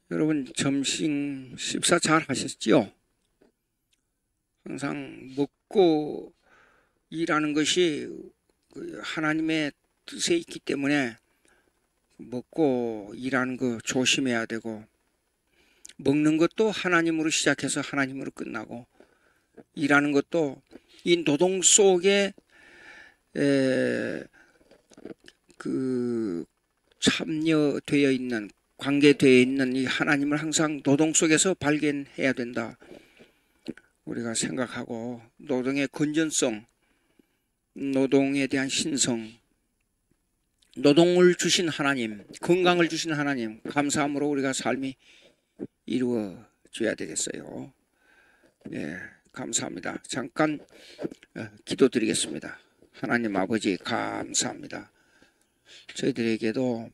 여러분 점심 식사 잘 하셨지요? 항상 먹고 일하는 것이 그 하나님의 뜻에 있기 때문에 먹고 일하는 거 조심해야 되고, 먹는 것도 하나님으로 시작해서 하나님으로 끝나고, 일하는 것도 이 노동 속에 참여되어 있는, 관계되어 있는 이 하나님을 항상 노동 속에서 발견해야 된다. 우리가 생각하고, 노동의 건전성, 노동에 대한 신성, 노동을 주신 하나님, 건강을 주신 하나님, 감사함으로 우리가 삶이 이루어져야 되겠어요. 예, 감사합니다. 잠깐 기도드리겠습니다. 하나님 아버지 감사합니다. 저희들에게도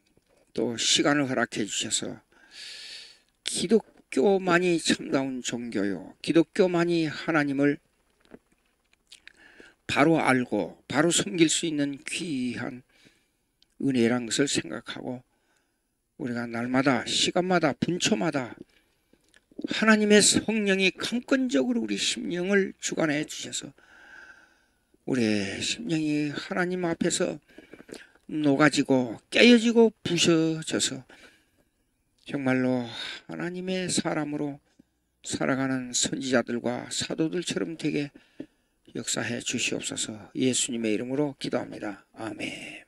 또 시간을 허락해 주셔서 기독교만이 참다운 종교요, 기독교만이 하나님을 바로 알고 바로 섬길 수 있는 귀한 은혜란 것을 생각하고, 우리가 날마다 시간마다 분초마다 하나님의 성령이 강권적으로 우리 심령을 주관해 주셔서 우리의 심령이 하나님 앞에서 녹아지고 깨어지고 부셔져서 정말로 하나님의 사람으로 살아가는 선지자들과 사도들처럼 되게 역사해 주시옵소서. 예수님의 이름으로 기도합니다. 아멘.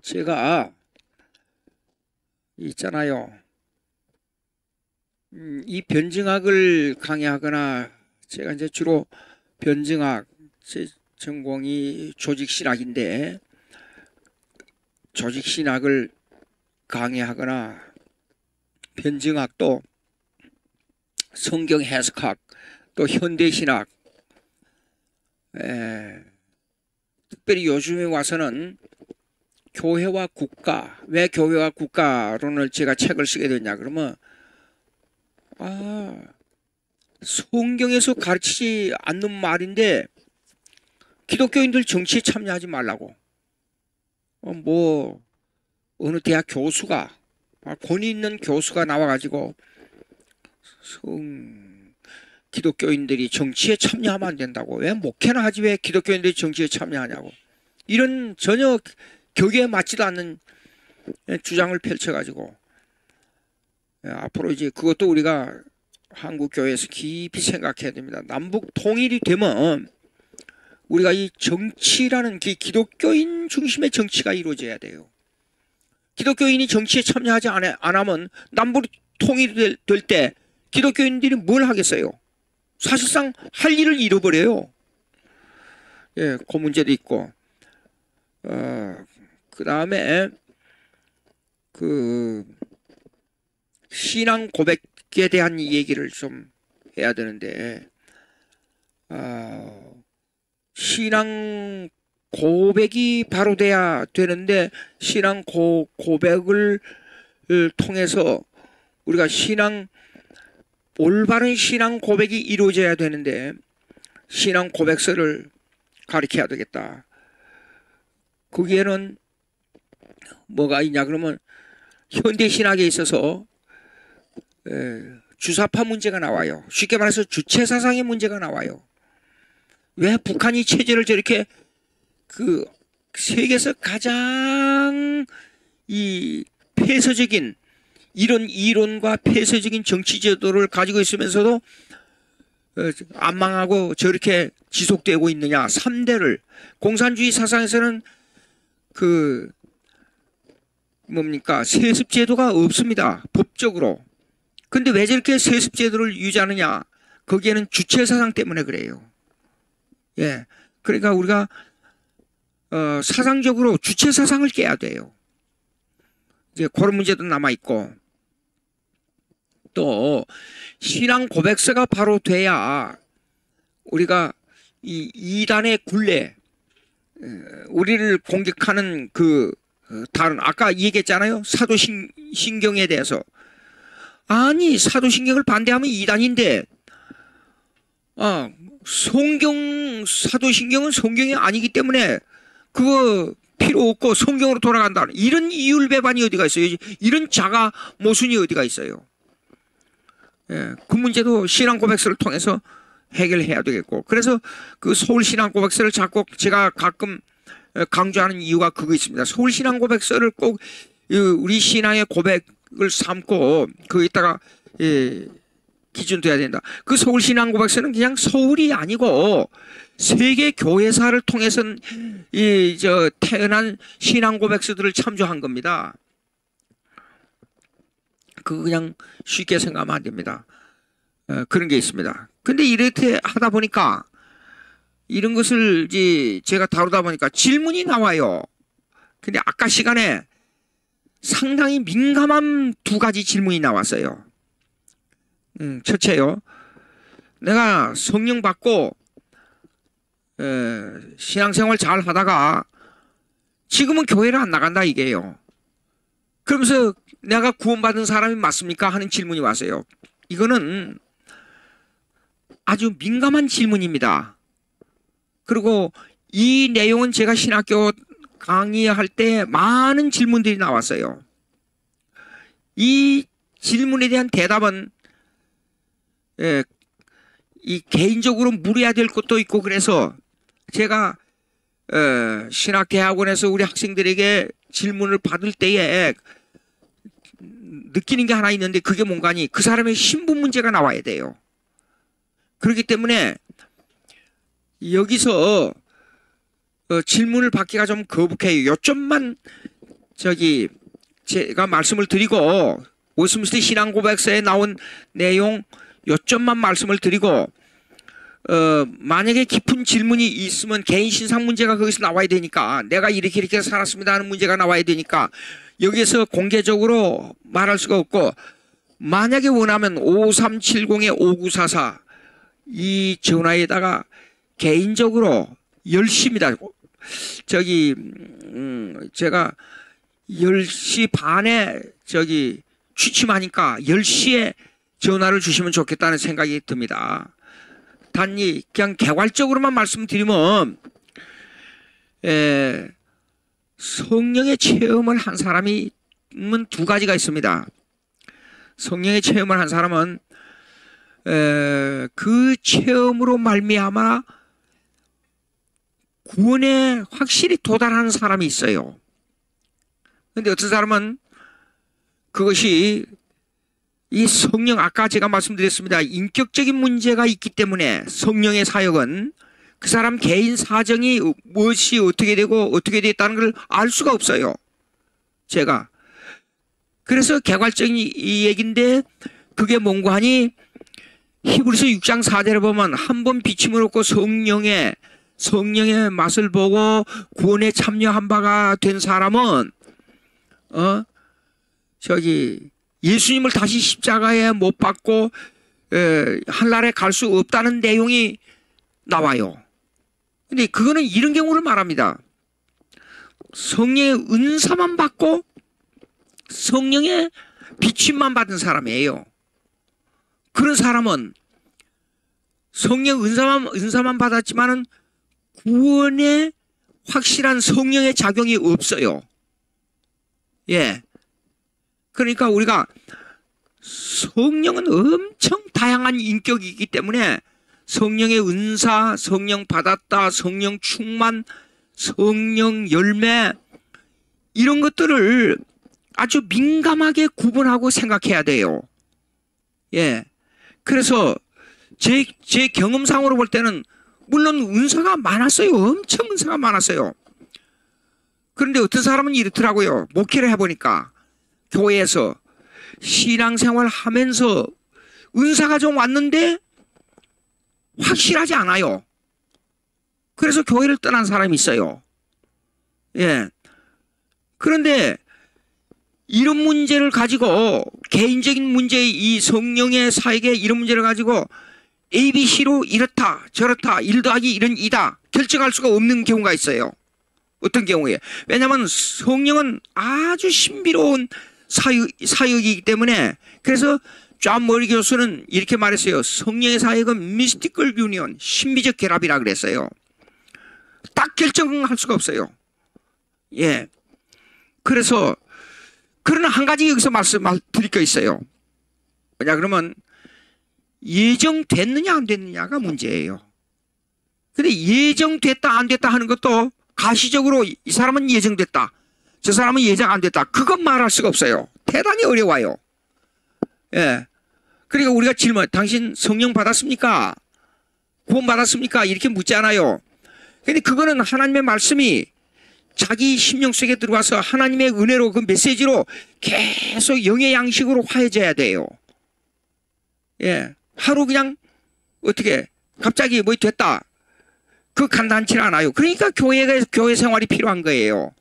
제가 있잖아요, 이 변증학을 강의하거나, 제가 이제 주로 변증학, 제 전공이 조직신학인데 조직신학을 강의하거나, 변증학도 성경 해석학, 또 현대신학, 특별히 요즘에 와서는 교회와 국가, 왜 교회와 국가론을 제가 책을 쓰게 됐냐 그러면, 성경에서 가르치지 않는 말인데 기독교인들 정치에 참여하지 말라고, 어느 대학 교수가, 권위 있는 교수가 나와가지고 기독교인들이 정치에 참여하면 안 된다고, 왜 목회나 하지 왜 기독교인들이 정치에 참여하냐고, 이런 전혀 격에 맞지도 않는 주장을 펼쳐가지고, 앞으로 이제 그것도 우리가 한국 교회에서 깊이 생각해야 됩니다. 남북 통일이 되면 우리가 이 정치라는 기독교인 중심의 정치가 이루어져야 돼요. 기독교인이 정치에 참여하지 안 하면 남북 통일이 될 때 기독교인들이 뭘 하겠어요? 사실상 할 일을 잃어버려요. 예, 그 문제도 있고, 그 다음에 신앙 고백에 대한 얘기를 좀 해야 되는데, 신앙 고백이 바로 돼야 되는데, 신앙 고백을 통해서 우리가 올바른 신앙 고백이 이루어져야 되는데, 신앙 고백서를 가르쳐야 되겠다. 거기에는 뭐가 있냐 그러면, 현대신학에 있어서 주사파 문제가 나와요. 쉽게 말해서 주체사상의 문제가 나와요. 왜 북한이 체제를 저렇게 세계에서 가장 이 폐쇄적인 이런 이론과 폐쇄적인 정치 제도를 가지고 있으면서도 안 망하고 저렇게 지속되고 있느냐. 3대를 공산주의 사상에서는 세습제도가 없습니다, 법적으로. 근데 왜 저렇게 세습제도를 유지하느냐? 거기에는 주체사상 때문에 그래요. 예. 그러니까 우리가, 사상적으로 주체사상을 깨야 돼요. 이제 그런 문제도 남아있고, 또, 신앙 고백서가 바로 돼야 우리가 이 이단의 굴레, 우리를 공격하는 다른, 아까 얘기했잖아요, 사도신경에 대해서. 아니, 사도신경을 반대하면 이단인데, 사도신경은 성경이 아니기 때문에 그거 필요 없고 성경으로 돌아간다. 이런 이율배반이 어디가 있어요? 이런 자가 모순이 어디가 있어요? 예, 그 문제도 신앙 고백서를 통해서 해결해야 되겠고. 그래서 그 서울 신앙 고백서를 자꾸 제가 가끔 강조하는 이유가 그거 있습니다. 서울 신앙 고백서를 꼭 우리 신앙의 고백을 삼고 거기다가 기준 돼야 된다. 그 서울 신앙 고백서는 그냥 서울이 아니고 세계 교회사를 통해서는 태어난 신앙 고백서들을 참조한 겁니다. 그거 그냥 쉽게 생각하면 안 됩니다. 그런 게 있습니다. 근데 이렇게 하다 보니까 이런 것을 제가 다루다 보니까 질문이 나와요. 근데 아까 시간에 상당히 민감한 두 가지 질문이 나왔어요. 첫째요. 내가 성령 받고 신앙생활 잘 하다가 지금은 교회를 안 나간다 이게요. 그러면서 내가 구원받은 사람이 맞습니까? 하는 질문이 왔어요. 이거는 아주 민감한 질문입니다. 그리고 이 내용은 제가 신학교 강의할 때 많은 질문들이 나왔어요. 이 질문에 대한 대답은 이 개인적으로 물어야 될 것도 있고 그래서 제가 신학대학원에서 우리 학생들에게 질문을 받을 때에 느끼는 게 하나 있는데 그게 뭔가니 그 사람의 신분 문제가 나와야 돼요. 그렇기 때문에 여기서 질문을 받기가 좀 거북해요. 요점만 제가 말씀을 드리고 웨스민스터 신앙고백서에 나온 내용 요점만 말씀을 드리고 만약에 깊은 질문이 있으면 개인 신상 문제가 거기서 나와야 되니까 내가 이렇게 살았습니다 하는 문제가 나와야 되니까 여기에서 공개적으로 말할 수가 없고 만약에 원하면 5370-5944 이 전화에다가 개인적으로 10시입니다. 제가 10시 반에 취침하니까 10시에 전화를 주시면 좋겠다는 생각이 듭니다. 단지 그냥 개괄적으로만 말씀드리면 성령의 체험을 한 사람이 두 가지가 있습니다. 성령의 체험을 한 사람은 그 체험으로 말미암아 구원에 확실히 도달하는 사람이 있어요. 그런데 어떤 사람은 그것이 이 성령 아까 제가 말씀드렸습니다. 인격적인 문제가 있기 때문에 성령의 사역은 그 사람 개인 사정이 무엇이 어떻게 되고 어떻게 됐다는 걸 알 수가 없어요. 제가 그래서 개괄적인 이 얘기인데 그게 뭔가 하니 히브리서 6장 4절에 보면 한 번 비침을 얻고 성령의 맛을 보고 구원에 참여한 바가 된 사람은 예수님을 다시 십자가에 못 박고 하늘나라에 갈 수 없다는 내용이 나와요. 근데 그거는 이런 경우를 말합니다. 성령의 은사만 받고 성령의 비침만 받은 사람이에요. 그런 사람은 성령 은사만 받았지만은 구원에 확실한 성령의 작용이 없어요. 예. 그러니까 우리가 성령은 엄청 다양한 인격이 있기 때문에 성령의 은사, 성령 받았다, 성령 충만, 성령 열매 이런 것들을 아주 민감하게 구분하고 생각해야 돼요. 예. 그래서 제 경험상으로 볼 때는 물론 은사가 많았어요. 엄청 은사가 많았어요. 그런데 어떤 사람은 이렇더라고요. 목회를 해보니까 교회에서 신앙생활 하면서 은사가 좀 왔는데 확실하지 않아요. 그래서 교회를 떠난 사람이 있어요. 예. 그런데 이런 문제를 가지고 개인적인 문제 이 성령의 사역에 이런 문제를 가지고 ABC로 이렇다 저렇다 1 더하기 1은 2다 결정할 수가 없는 경우가 있어요. 어떤 경우에 왜냐하면 성령은 아주 신비로운 사역이기 때문에 그래서 존 머리 교수는 이렇게 말했어요. 성령의 사역은 미스티컬 유니언, 신비적 결합이라 그랬어요. 딱 결정할 수가 없어요. 예. 그래서 그러나 한 가지 여기서 말씀드릴 게 있어요. 뭐냐 그러면 예정됐느냐 안 됐느냐가 문제예요. 근데 예정됐다 안 됐다 하는 것도 가시적으로 이 사람은 예정됐다, 저 사람은 예정 안 됐다, 그건 말할 수가 없어요. 대단히 어려워요. 예. 그러니까 우리가 질문, 당신 성령 받았습니까? 구원 받았습니까? 이렇게 묻지 않아요. 근데 그거는 하나님의 말씀이 자기 심령 속에 들어와서 하나님의 은혜로 그 메시지로 계속 영의 양식으로 화해져야 돼요. 예. 하루 그냥 어떻게 갑자기 뭐 됐다, 그 간단치 않아요. 그러니까 교회 생활이 필요한 거예요.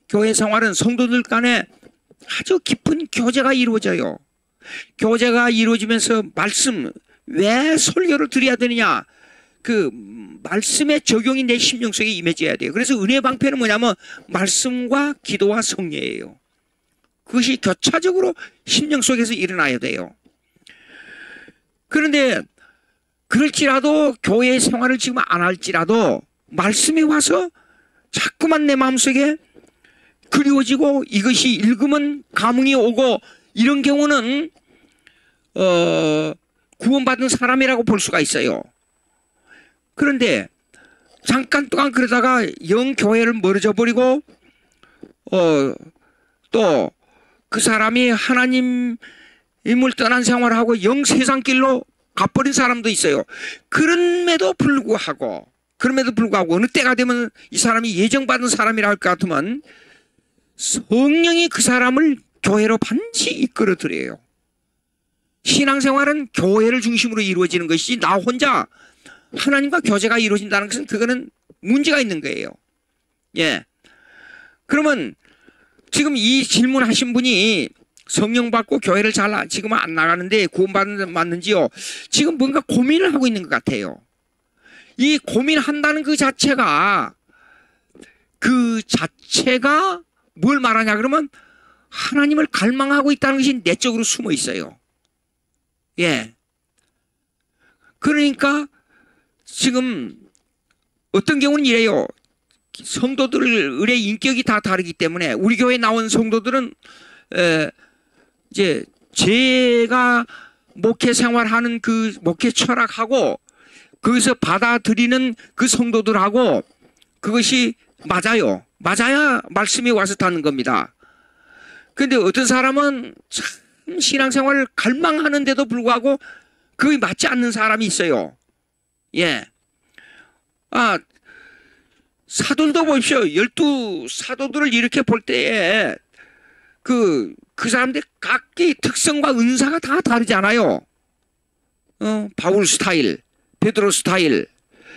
교회 생활은 성도들 간에 아주 깊은 교제가 이루어져요. 교제가 이루어지면서 말씀, 왜 설교를 드려야 되느냐, 그 말씀의 적용이 내 심령 속에 임해져야 돼요. 그래서 은혜 방편은 뭐냐면 말씀과 기도와 성례예요. 그것이 교차적으로 심령 속에서 일어나야 돼요. 그런데 그럴지라도 교회 생활을 지금 안 할지라도 말씀이 와서 자꾸만 내 마음속에 그리워지고 이것이 읽으면 감흥이 오고 이런 경우는 구원받은 사람이라고 볼 수가 있어요. 그런데 잠깐 동안 그러다가 영 교회를 멀어져 버리고 또 그 사람이 하나님을 떠난 생활을 하고 영 세상길로 가버린 사람도 있어요. 그럼에도 불구하고 어느 때가 되면 이 사람이 예정받은 사람이라 할 것 같으면 성령이 그 사람을 교회로 반드시 이끌어들여요. 신앙생활은 교회를 중심으로 이루어지는 것이지 나 혼자 하나님과 교제가 이루어진다는 것은 그거는 문제가 있는 거예요. 예. 그러면 지금 이 질문하신 분이 성령 받고 교회를 지금은 안 나가는데 구원받는지요? 지금 뭔가 고민을 하고 있는 것 같아요. 이 고민한다는 그 자체가 뭘 말하냐 그러면 하나님을 갈망하고 있다는 것이 내적으로 숨어 있어요. 예. 그러니까 지금 어떤 경우는 이래요. 성도들의 인격이 다 다르기 때문에 우리 교회에 나온 성도들은 이제 제가 목회 생활하는 그 목회 철학하고 거기서 받아들이는 그 성도들하고 그것이 맞아요. 맞아야 말씀이 와서 닿는 겁니다. 그런데 어떤 사람은 참 신앙생활을 갈망하는데도 불구하고 그게 맞지 않는 사람이 있어요. 예. 사도들도 보십시오. 12사도들을 이렇게 볼 때에 그 사람들 각기 특성과 은사가 다 다르잖아요. 바울 스타일, 베드로 스타일.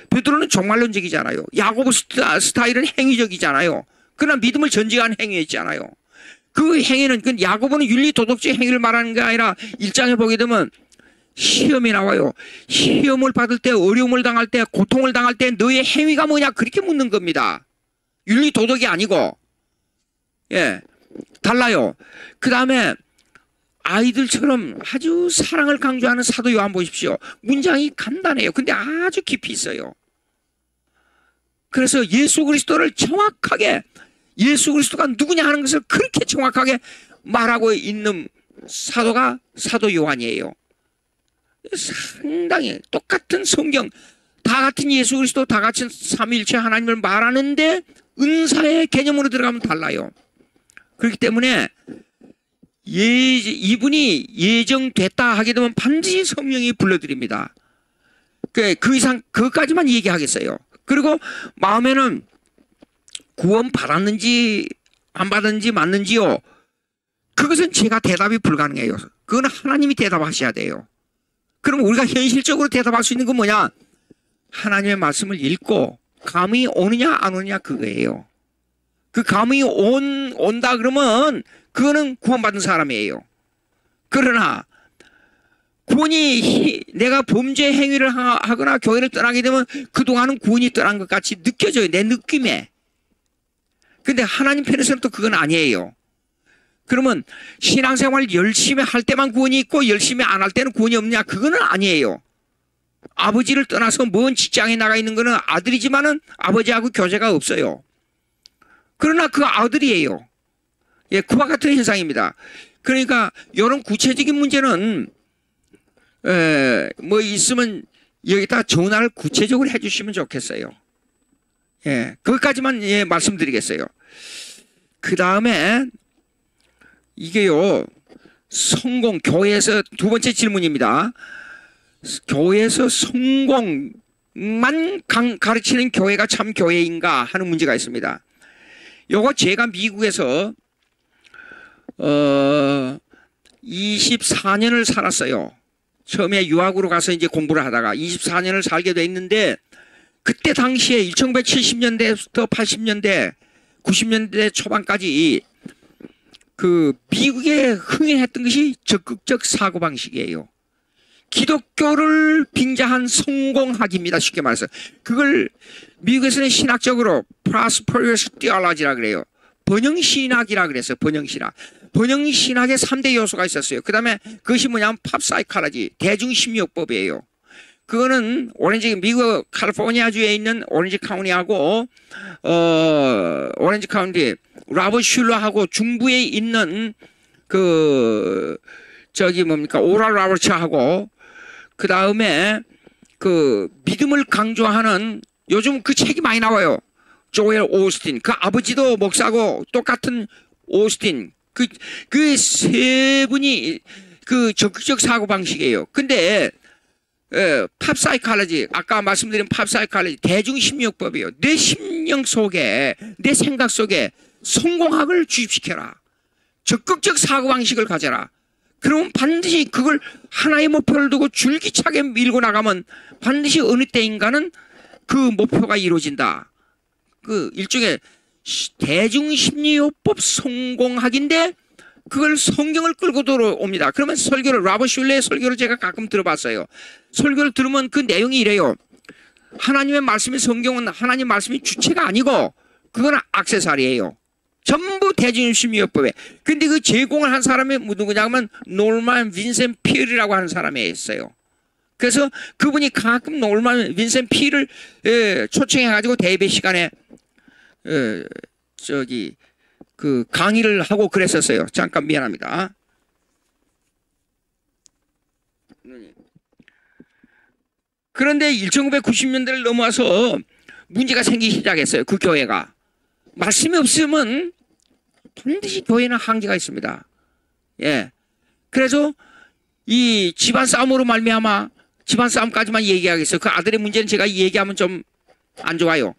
베드로는 종말론적이잖아요. 야고보 스타일은 행위적이잖아요. 그러나 믿음을 전제한 행위였잖아요. 그 행위는, 야고보는 윤리 도덕적 행위를 말하는 게 아니라 1장에 보게 되면 시험이 나와요. 시험을 받을 때, 어려움을 당할 때, 고통을 당할 때 너의 행위가 뭐냐 그렇게 묻는 겁니다. 윤리 도덕이 아니고. 예, 달라요. 그 다음에 아이들처럼 아주 사랑을 강조하는 사도 요한 보십시오. 문장이 간단해요. 근데 아주 깊이 있어요. 그래서 예수 그리스도를 정확하게, 예수 그리스도가 누구냐 하는 것을 그렇게 정확하게 말하고 있는 사도가 사도 요한이에요. 상당히 똑같은 성경, 다 같은 예수 그리스도, 다 같은 삼위일체 하나님을 말하는데 은사의 개념으로 들어가면 달라요. 그렇기 때문에 이분이 예정됐다 하게 되면 반드시 성령이 불러드립니다. 그 이상 그것까지만 얘기하겠어요. 그리고 마음에는 구원 받았는지 안 받았는지 맞는지요, 그것은 제가 대답이 불가능해요. 그건 하나님이 대답하셔야 돼요. 그럼 우리가 현실적으로 대답할 수 있는 건 뭐냐? 하나님의 말씀을 읽고 감이 오느냐 안 오느냐 그거예요. 그 감이 온다 그러면 그거는 구원받은 사람이에요. 그러나 구원이, 내가 범죄 행위를 하거나 교회를 떠나게 되면 그동안은 구원이 떠난 것 같이 느껴져요. 내 느낌에. 근데 하나님 편에서는 또 그건 아니에요. 그러면 신앙생활 열심히 할 때만 구원이 있고 열심히 안 할 때는 구원이 없냐? 그거는 아니에요. 아버지를 떠나서 먼 직장에 나가 있는 거는 아들이지만은 아버지하고 교제가 없어요. 그러나 그 아들이에요. 예, 그와 같은 현상입니다. 그러니까 이런 구체적인 문제는 뭐 있으면 여기다 전화를 구체적으로 해주시면 좋겠어요. 예, 그것까지만 예, 말씀드리겠어요. 그 다음에 이게요, 성공, 교회에서 두 번째 질문입니다. 교회에서 성공만 가르치는 교회가 참 교회인가 하는 문제가 있습니다. 요거 제가 미국에서 24년을 살았어요. 처음에 유학으로 가서 이제 공부를 하다가 24년을 살게 돼 있는데, 그때 당시에 1970년대부터 80년대, 90년대 초반까지 그 미국에 흥행했던 것이 적극적 사고방식이에요. 기독교를 빙자한 성공학입니다. 쉽게 말해서. 그걸 미국에서는 신학적으로 prosperous theology라 그래요. 번영신학이라 그랬어요. 번영신학. 번영신학에 3대 요소가 있었어요. 그 다음에 그것이 뭐냐면 팝사이칼러지, 대중심리학법이에요. 그거는 미국 캘리포니아주에 있는 오렌지 카운티하고 오렌지 카운티 라버 슐러하고 중부에 있는 오랄 라버츠하고 그 다음에 그 믿음을 강조하는, 요즘 그 책이 많이 나와요. 조엘 오스틴, 그 아버지도 목사고 똑같은 오스틴, 그 세 분이 그 적극적 사고 방식이에요. 근데 팝사이칼러지, 아까 말씀드린 팝사이칼러지, 대중심리학법이에요. 내 심령 속에, 내 생각 속에 성공학을 주입시켜라. 적극적 사고방식을 가져라. 그러면 반드시 그걸 하나의 목표를 두고 줄기차게 밀고 나가면 반드시 어느 때인가는 그 목표가 이루어진다. 그 일종의 대중심리학법 성공학인데 그걸 성경을 끌고 들어옵니다. 그러면 설교를, 라버 슐레의 설교를 제가 가끔 들어봤어요. 설교를 들으면 그 내용이 이래요. 하나님의 말씀이, 성경은 하나님 말씀이 주체가 아니고 그건 액세서리예요. 전부 대중심리학법에. 근데 그 제공을 한 사람이 누구냐면 노르만 빈센 피얼이라고 하는 사람이 있어요. 그래서 그분이 가끔 노르만 빈센 피얼을 초청해가지고 대배 시간에 그 강의를 하고 그랬었어요. 잠깐 미안합니다. 그런데 1990년대를 넘어와서 문제가 생기기 시작했어요. 그 교회가. 말씀이 없으면 반드시 교회는 한계가 있습니다. 예. 그래서 이 집안 싸움으로 말미암아, 집안 싸움까지만 얘기하겠어요. 그 아들의 문제는 제가 얘기하면 좀 안 좋아요.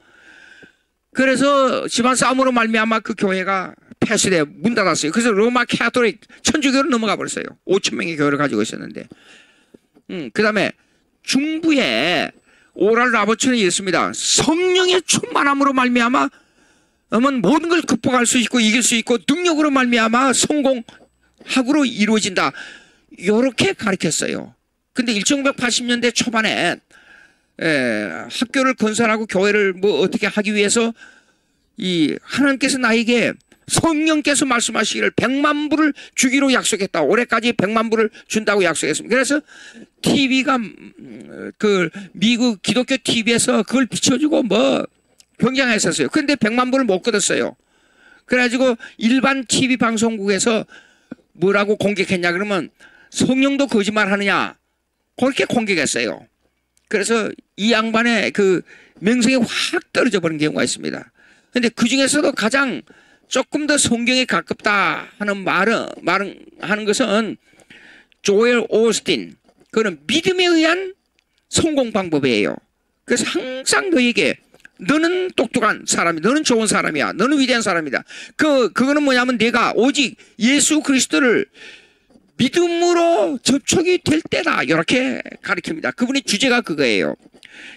그래서 집안 싸움으로 말미암아 그 교회가 폐쇄돼 문 닫았어요. 그래서 로마 캐톨릭 천주교로 넘어가 버렸어요. 5천 명의 교회를 가지고 있었는데. 그 다음에 중부에 오랄 라버츠는 이랬습니다. 성령의 충만함으로 말미암아 모든 걸 극복할 수 있고 이길 수 있고 능력으로 말미암아 성공학으로 이루어진다. 이렇게 가르쳤어요. 근데 1980년대 초반에 학교를 건설하고 교회를 뭐 어떻게 하기 위해서 이 하나님께서 나에게 성령께서 말씀하시기를 100만 불을 주기로 약속했다. 올해까지 100만 불을 준다고 약속했습니다. 그래서 TV가 그 미국 기독교 TV에서 그걸 비춰주고 뭐 경쟁했었어요. 그런데 100만 불을 못 거뒀어요. 그래가지고 일반 TV 방송국에서 뭐라고 공격했냐 그러면 성령도 거짓말하느냐 그렇게 공격했어요. 그래서 이 양반의 그 명성이 확 떨어져 버린 경우가 있습니다. 그런데 그 중에서도 가장 조금 더 성경에 가깝다 하는 말은 하는 것은 조엘 오스틴. 그는 믿음에 의한 성공 방법이에요. 그래서 항상 너에게 너는 똑똑한 사람이야. 너는 좋은 사람이야. 너는 위대한 사람이다. 그거는 뭐냐면 내가 오직 예수 그리스도를 믿음으로 접촉이 될 때다. 이렇게 가르칩니다. 그분의 주제가 그거예요.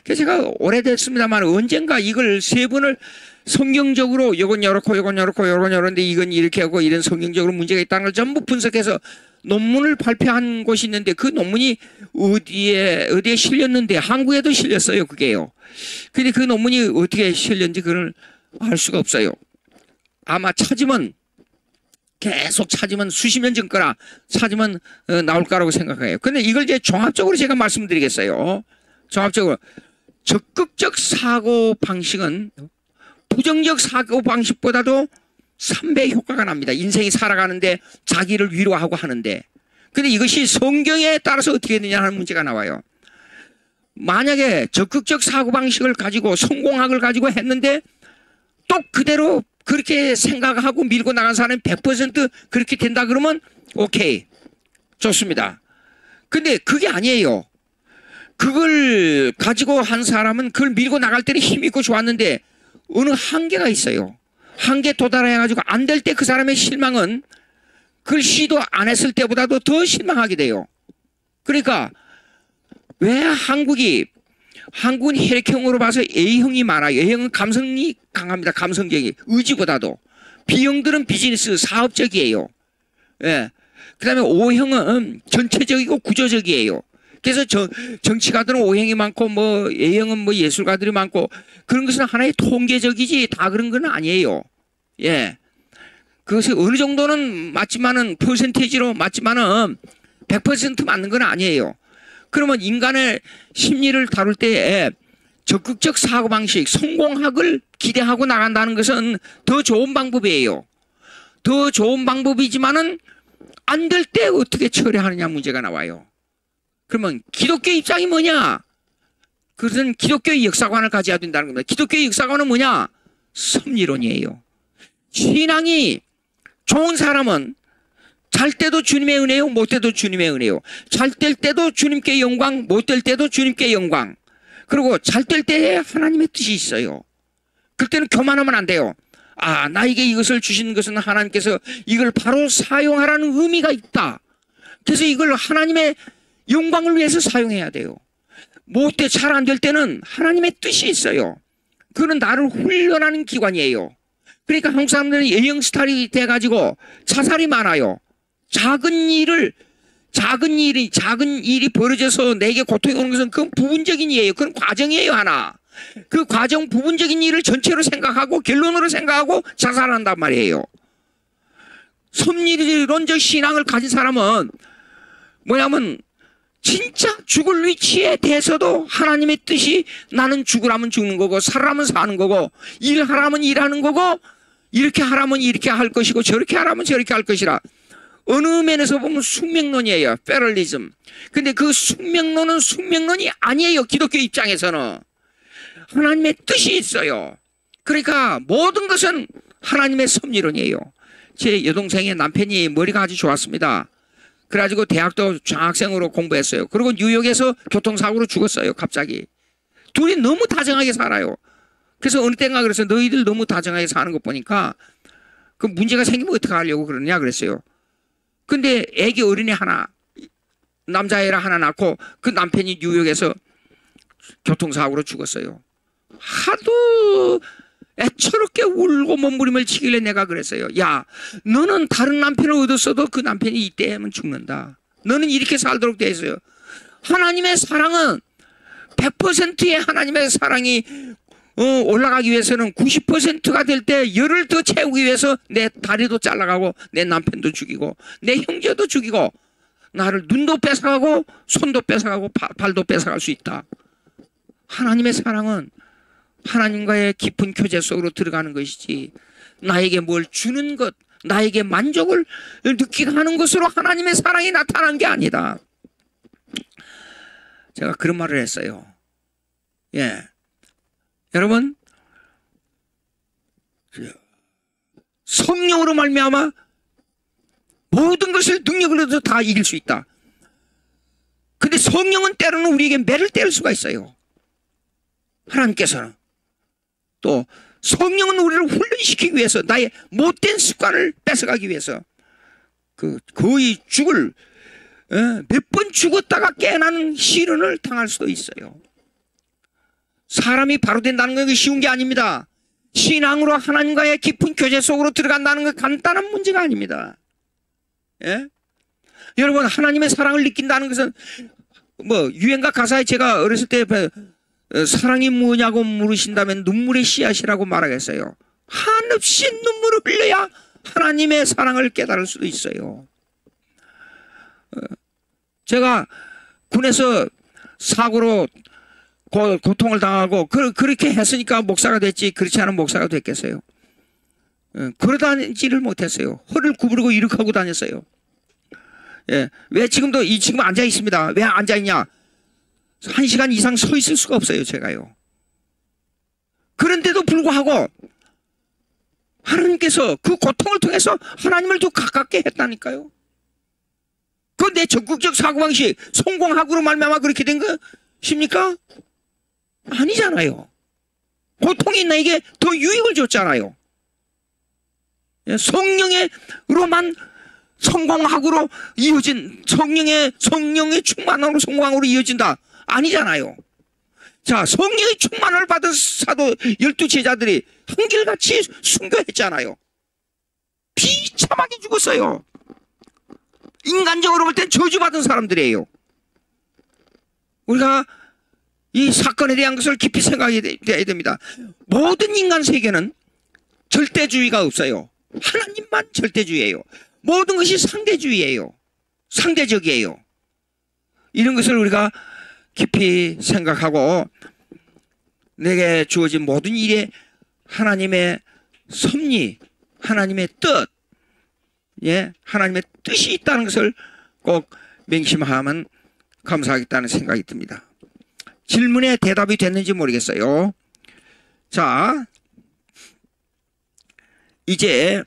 그래서 제가 오래됐습니다만 언젠가 이걸 세 번을 성경적으로 요건 요렇고 요건 요렇고 요건 요런데 이건 이렇게 하고 이런 성경적으로 문제가 있다는 걸 전부 분석해서 논문을 발표한 곳이 있는데 그 논문이 어디에 실렸는데 한국에도 실렸어요. 그게요. 근데 그 논문이 어떻게 실렸는지 그걸 알 수가 없어요. 아마 찾으면 계속 찾으면 수십 년 전 거라 찾으면 나올 거라고 생각해요. 근데 이걸 이제 종합적으로 제가 말씀드리겠어요. 종합적으로 적극적 사고 방식은 부정적 사고 방식보다도 3배 효과가 납니다. 인생이 살아가는데 자기를 위로하고 하는데. 근데 이것이 성경에 따라서 어떻게 되냐 하는 문제가 나와요. 만약에 적극적 사고 방식을 가지고 성공학을 가지고 했는데 또 그대로 그렇게 생각하고 밀고 나간 사람이 100% 그렇게 된다 그러면 오케이, 좋습니다. 근데 그게 아니에요. 그걸 가지고 한 사람은 그걸 밀고 나갈 때는 힘 있고 좋았는데 어느 한계가 있어요. 한계 도달해가지고 안 될 때 그 사람의 실망은 그걸 시도 안 했을 때보다도 더 실망하게 돼요. 그러니까 왜 한국은 혈액형으로 봐서 A형이 많아요. A형은 감성이 강합니다. 감성적이 의지보다도. B형들은 비즈니스 사업적이에요. 예. 그다음에 O형은 전체적이고 구조적이에요. 그래서 정치가들은 O형이 많고 뭐 A형은 뭐 예술가들이 많고 그런 것은 하나의 통계적이지 다 그런 건 아니에요. 예. 그것이 어느 정도는 맞지만은 퍼센테이지로 맞지만은 100% 맞는 건 아니에요. 그러면 인간의 심리를 다룰 때에 적극적 사고방식, 성공학을 기대하고 나간다는 것은 더 좋은 방법이에요. 더 좋은 방법이지만은 안 될 때 어떻게 처리하느냐 문제가 나와요. 그러면 기독교 입장이 뭐냐? 그것은 기독교의 역사관을 가져야 된다는 겁니다. 기독교의 역사관은 뭐냐? 섭리론이에요. 신앙이 좋은 사람은 잘 때도 주님의 은혜요, 못 때도 주님의 은혜요. 잘 될 때도 주님께 영광, 못 될 때도 주님께 영광. 그리고 잘 될 때에 하나님의 뜻이 있어요. 그때는 교만하면 안 돼요. 아, 나에게 이것을 주신 것은 하나님께서 이걸 바로 사용하라는 의미가 있다. 그래서 이걸 하나님의 영광을 위해서 사용해야 돼요. 못 때 잘 안 될 때는 하나님의 뜻이 있어요. 그거는 나를 훈련하는 기관이에요. 그러니까 한국 사람들은 A형 스타일이 돼가지고 자살이 많아요. 작은 일이 벌어져서 내게 고통이 오는 것은 그건 부분적인 일이에요. 그건 과정이에요, 하나. 그 과정 부분적인 일을 전체로 생각하고 결론으로 생각하고 자살한단 말이에요. 섭리론적 신앙을 가진 사람은 뭐냐면 진짜 죽을 위치에 대해서도 하나님의 뜻이 나는 죽으라면 죽는 거고 살아라면 사는 거고 일하라면 일하는 거고 이렇게 하라면 이렇게 할 것이고 저렇게 하라면 저렇게 할 것이라. 어느 면에서 보면 숙명론이에요. 페럴리즘. 근데 그 숙명론은 숙명론이 아니에요. 기독교 입장에서는. 하나님의 뜻이 있어요. 그러니까 모든 것은 하나님의 섭리론이에요. 제 여동생의 남편이 머리가 아주 좋았습니다. 그래가지고 대학도 장학생으로 공부했어요. 그리고 뉴욕에서 교통사고로 죽었어요. 갑자기. 둘이 너무 다정하게 살아요. 그래서 어느 때인가 그래서 너희들 너무 다정하게 사는 거 보니까 그 문제가 생기면 어떻게 하려고 그러냐 그랬어요. 근데 애기 어린애 하나, 남자애라 하나 낳고 그 남편이 뉴욕에서 교통사고로 죽었어요. 하도 애처롭게 울고 몸부림을 치길래 내가 그랬어요. 야, 너는 다른 남편을 얻었어도 그 남편이 이때면 죽는다. 너는 이렇게 살도록 돼 있어요. 하나님의 사랑은 100%의 하나님의 사랑이 올라가기 위해서는 90%가 될 때 열을 더 채우기 위해서 내 다리도 잘라가고 내 남편도 죽이고 내 형제도 죽이고 나를 눈도 뺏어가고 손도 뺏어가고 발도 뺏어갈 수 있다. 하나님의 사랑은 하나님과의 깊은 교제 속으로 들어가는 것이지 나에게 뭘 주는 것, 나에게 만족을 느끼게 하는 것으로 하나님의 사랑이 나타난 게 아니다. 제가 그런 말을 했어요. 예. 여러분, 성령으로 말미암아 모든 것을 능력을 얻어 다 이길 수 있다. 근데 성령은 때로는 우리에게 매를 때릴 수가 있어요. 하나님께서는. 또 성령은 우리를 훈련시키기 위해서 나의 못된 습관을 뺏어가기 위해서 거의 죽을 몇 번 죽었다가 깨어나는 시련을 당할 수도 있어요. 사람이 바로 된다는 건 쉬운 게 아닙니다. 신앙으로 하나님과의 깊은 교제 속으로 들어간다는 건 간단한 문제가 아닙니다. 예? 여러분, 하나님의 사랑을 느낀다는 것은 뭐 유행가 가사에 제가 어렸을 때 사랑이 뭐냐고 물으신다면 눈물의 씨앗이라고 말하겠어요. 한없이 눈물을 흘려야 하나님의 사랑을 깨달을 수도 있어요. 제가 군에서 사고로 고통을 당하고 그렇게 했으니까 목사가 됐지, 그렇지 않은 목사가 됐겠어요? 그러다니지를 못했어요. 허리를 구부리고 이렇게 하고 다녔어요. 예. 왜 지금도 지금 앉아 있습니다. 왜 앉아 있냐? 1시간 이상 서 있을 수가 없어요, 제가요. 그런데도 불구하고 하나님께서 그 고통을 통해서 하나님을 더 가깝게 했다니까요. 그 내 적극적 사고방식 성공학으로 말미암아 그렇게 된 것입니까? 아니잖아요. 고통이 나에게 더 유익을 줬잖아요. 성령으로만 성공학으로 이어진, 성령의 충만함으로 성공학으로 이어진다. 아니잖아요. 자, 성령의 충만을 받은 사도 12제자들이 한결같이 순교했잖아요. 비참하게 죽었어요. 인간적으로 볼 땐 저주받은 사람들이에요. 우리가 이 사건에 대한 것을 깊이 생각해야 됩니다. 모든 인간 세계는 절대주의가 없어요. 하나님만 절대주의예요. 모든 것이 상대주의예요. 상대적이에요. 이런 것을 우리가 깊이 생각하고 내게 주어진 모든 일에 하나님의 섭리, 하나님의 뜻, 예, 하나님의 뜻이 있다는 것을 꼭 맹심하면 감사하겠다는 생각이 듭니다. 질문에 대답이 됐는지 모르겠어요. 자, 이제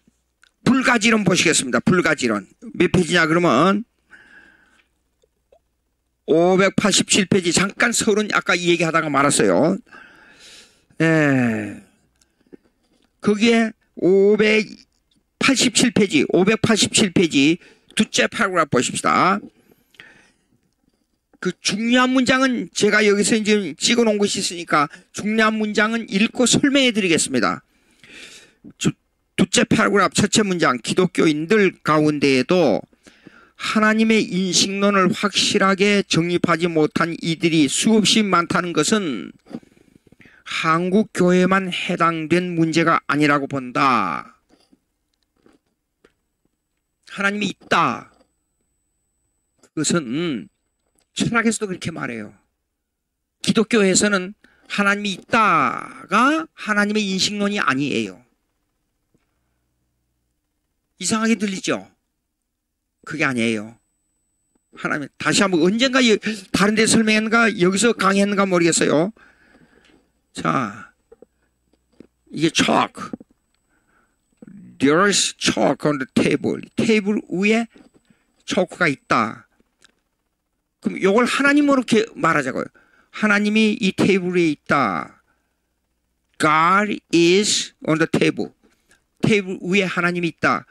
불가지론 보시겠습니다. 불가지론. 몇 페이지냐 그러면 587페이지. 잠깐 서론 아까 이 얘기하다가 말았어요. 거기에 587페이지 둘째 파라그래프 보십시다. 그 중요한 문장은 제가 여기서 이제 찍어 놓은 것이 있으니까 중요한 문장은 읽고 설명해 드리겠습니다. 둘째 파라그래프 첫째 문장, 기독교인들 가운데에도 하나님의 인식론을 확실하게 정립하지 못한 이들이 수없이 많다는 것은 한국 교회만 해당된 문제가 아니라고 본다. 하나님이 있다. 그것은 철학에서도 그렇게 말해요. 기독교에서는 하나님이 있다가 하나님의 인식론이 아니에요. 이상하게 들리죠? 그게 아니에요. 하나님, 다시 한번 언젠가 다른 데 설명했는가 여기서 강의했는가 모르겠어요. 자, 이게 chalk. There is chalk on the table. 테이블 위에 초크가 있다. 그럼 이걸 하나님으로 이렇게 말하자고요. 하나님이 이 테이블 위에 있다. God is on the table. 테이블 위에 하나님이 있다.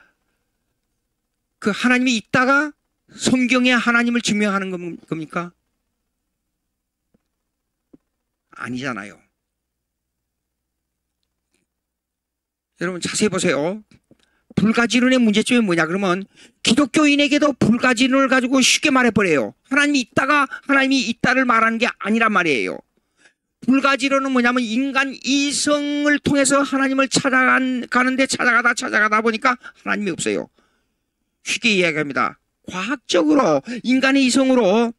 그 하나님이 있다가 성경에 하나님을 증명하는 겁니까? 아니잖아요. 여러분 자세히 보세요. 불가지론의 문제점이 뭐냐 그러면 기독교인에게도 불가지론을 가지고 쉽게 말해버려요. 하나님이 있다가 하나님이 있다를 말하는 게 아니란 말이에요. 불가지론은 뭐냐면 인간 이성을 통해서 하나님을 찾아가는데 찾아가다 보니까 하나님이 없어요. 쉽게 이야기합니다. 과학적으로 인간의 이성으로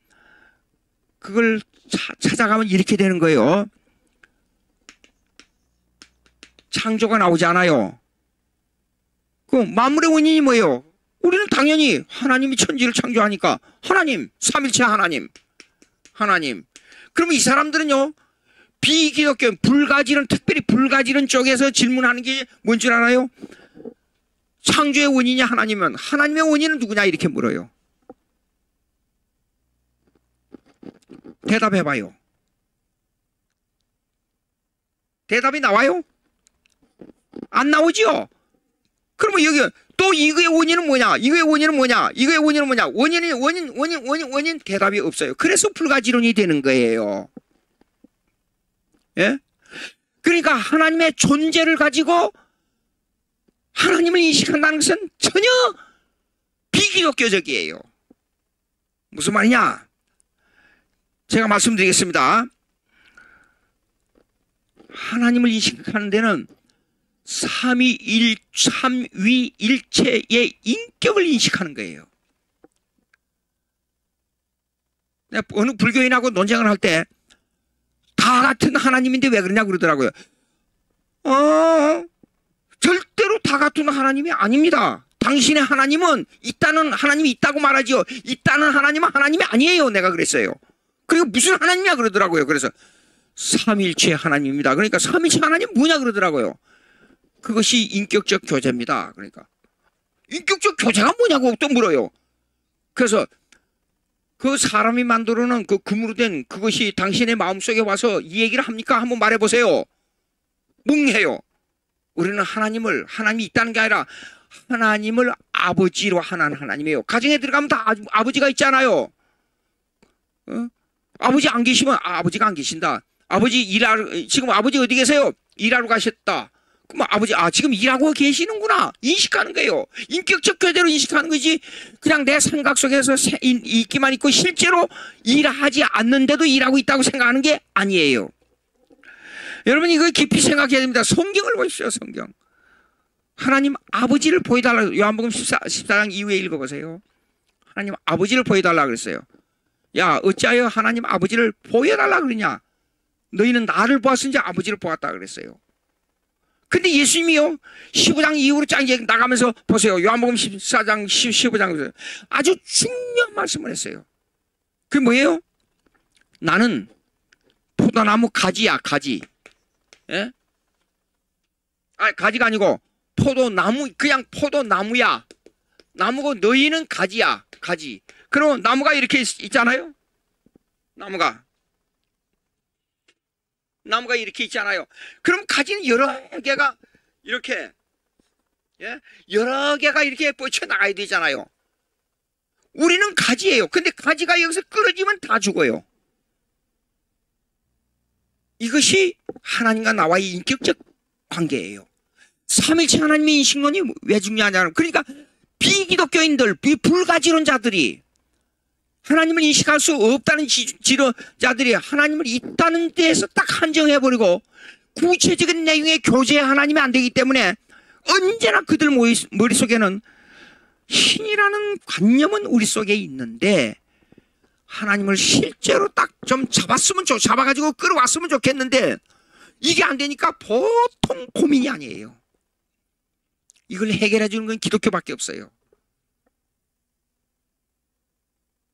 그걸 찾아가면 이렇게 되는 거예요. 창조가 나오지 않아요. 그 만물의 원인이 뭐예요? 우리는 당연히 하나님이 천지를 창조하니까 하나님, 삼일체 하나님. 그러면 이 사람들은요, 비기독교, 불가지론, 특별히 불가지론 쪽에서 질문하는 게 뭔 줄 알아요? 창조의 원인이 하나님이면 하나님의 원인은 누구냐 이렇게 물어요. 대답해봐요. 대답이 나와요? 안 나오죠? 그러면 여기 또 이거의 원인은 뭐냐? 이거의 원인은 뭐냐? 이거의 원인은 뭐냐? 원인 대답이 없어요. 그래서 불가지론이 되는 거예요. 예? 그러니까 하나님의 존재를 가지고 하나님을 인식한다는 것은 전혀 비기독교적이에요. 무슨 말이냐? 제가 말씀드리겠습니다. 하나님을 인식하는 데는 삼위일체의 인격을 인식하는 거예요. 내가 어느 불교인하고 논쟁을 할 때 다 같은 하나님인데 왜 그러냐고 그러더라고요. 절대로 다 같은 하나님이 아닙니다. 당신의 하나님은 있다는 하나님이 있다고 말하지요. 있다는 하나님은 하나님이 아니에요. 내가 그랬어요. 그리고 무슨 하나님이야 그러더라고요. 그래서 삼일체 하나님입니다. 그러니까 삼일체 하나님 뭐냐 그러더라고요. 그것이 인격적 교제입니다. 그러니까 인격적 교제가 뭐냐고 또 물어요. 그래서 그 사람이 만들어놓은 그 금으로 된 그것이 당신의 마음속에 와서 이 얘기를 합니까? 한번 말해보세요. 뭉해요. 우리는 하나님이 있다는 게 아니라 하나님을 아버지로 하는 하나님이에요. 가정에 들어가면 다 아버지가 있잖아요. 아버지 안 계시면 아버지가 안 계신다. 지금 아버지 어디 계세요? 일하러 가셨다. 그럼 아버지 지금 일하고 계시는구나 인식하는 거예요. 인격적 교제로 인식하는 거지. 그냥 내 생각 속에서 있기만 있고 실제로 일하지 않는데도 일하고 있다고 생각하는 게 아니에요. 여러분 이거 깊이 생각해야 됩니다. 성경을 보십시오. 성경. 하나님 아버지를 보여달라고 요한복음 14장 이후에 읽어보세요. 하나님 아버지를 보여달라고 그랬어요. 야 어찌하여 하나님 아버지를 보여달라고 그러냐. 너희는 나를 보았은지 아버지를 보았다 그랬어요. 근데 예수님이요 15장 이후로 쫙 이제 나가면서 보세요. 요한복음 14장 15장 아주 중요한 말씀을 했어요. 그게 뭐예요? 나는 포도나무 가지야 가지. 예? 가지가 아니고 포도나무 그냥 포도나무야. 나무고 너희는 가지야 가지. 그럼 나무가 이렇게 있잖아요. 나무가 이렇게 있잖아요. 그럼 가지는 여러 개가 이렇게 여러 개가 이렇게 뻗쳐나가야 되잖아요. 우리는 가지예요. 근데 가지가 여기서 끊어지면 다 죽어요. 이것이 하나님과 나와의 인격적 관계예요. 삼일체 하나님의 인식론이 왜 중요하냐면 그러니까 비기독교인들, 불가지론자들이 하나님을 인식할 수 없다는 지도자들이 하나님을 있다는 데에서 딱 한정해버리고 구체적인 내용의 교제에 하나님이 안 되기 때문에 언제나 그들 머릿속에는 신이라는 관념은 우리 속에 있는데 하나님을 실제로 딱 좀 잡아가지고 끌어왔으면 좋겠는데 이게 안 되니까 보통 고민이 아니에요. 이걸 해결해 주는 건 기독교밖에 없어요.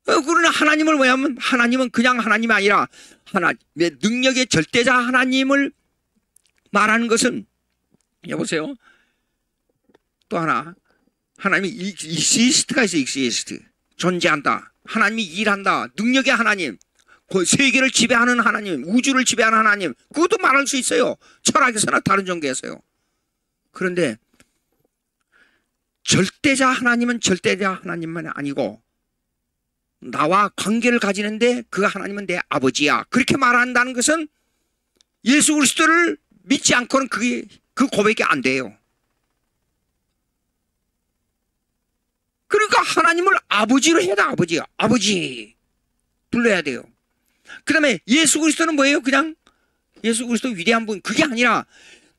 그러나 하나님을 뭐냐면 하나님은 그냥 하나님이 아니라 하나님의 능력의 절대자 하나님을 말하는 것은 여보세요. 또 하나 하나님이 익시스트가 있어요. 익시스트 존재한다. 하나님이 일한다. 능력의 하나님 그 세계를 지배하는 하나님 우주를 지배하는 하나님 그것도 말할 수 있어요. 철학에서나 다른 종교에서요. 그런데 절대자 하나님은 절대자 하나님만 아니고 나와 관계를 가지는데 그 하나님은 내 아버지야. 그렇게 말한다는 것은 예수 그리스도를 믿지 않고는 그 고백이 안 돼요. 그러니까 하나님을 아버지로 해야 돼. 아버지야. 아버지 불러야 돼요. 그 다음에 예수 그리스도는 뭐예요? 그냥 예수 그리스도 위대한 분 그게 아니라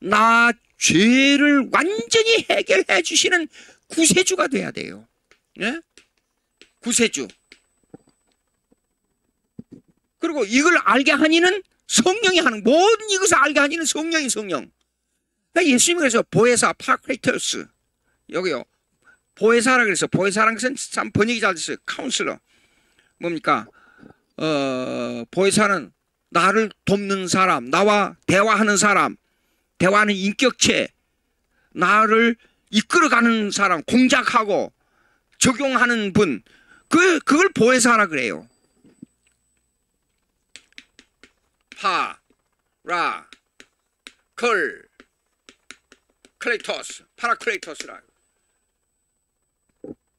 나 죄를 완전히 해결해 주시는 구세주가 돼야 돼요. 예? 구세주. 그리고 이걸 알게 하니는 성령이 하는 모든 이것을 알게 하니는 성령. 그러니까 예수님이 그래서 보혜사 파크레이터스 여기요 보혜사라 그래서 보혜사라는 것은 참 번역이 잘 됐어요. 카운슬러 뭡니까? 보혜사는 나를 돕는 사람, 나와 대화하는 사람, 대화하는 인격체, 나를 이끌어가는 사람, 공작하고 적용하는 분, 그걸 보혜사라 그래요. 클레이토스, 파라클레이토스라.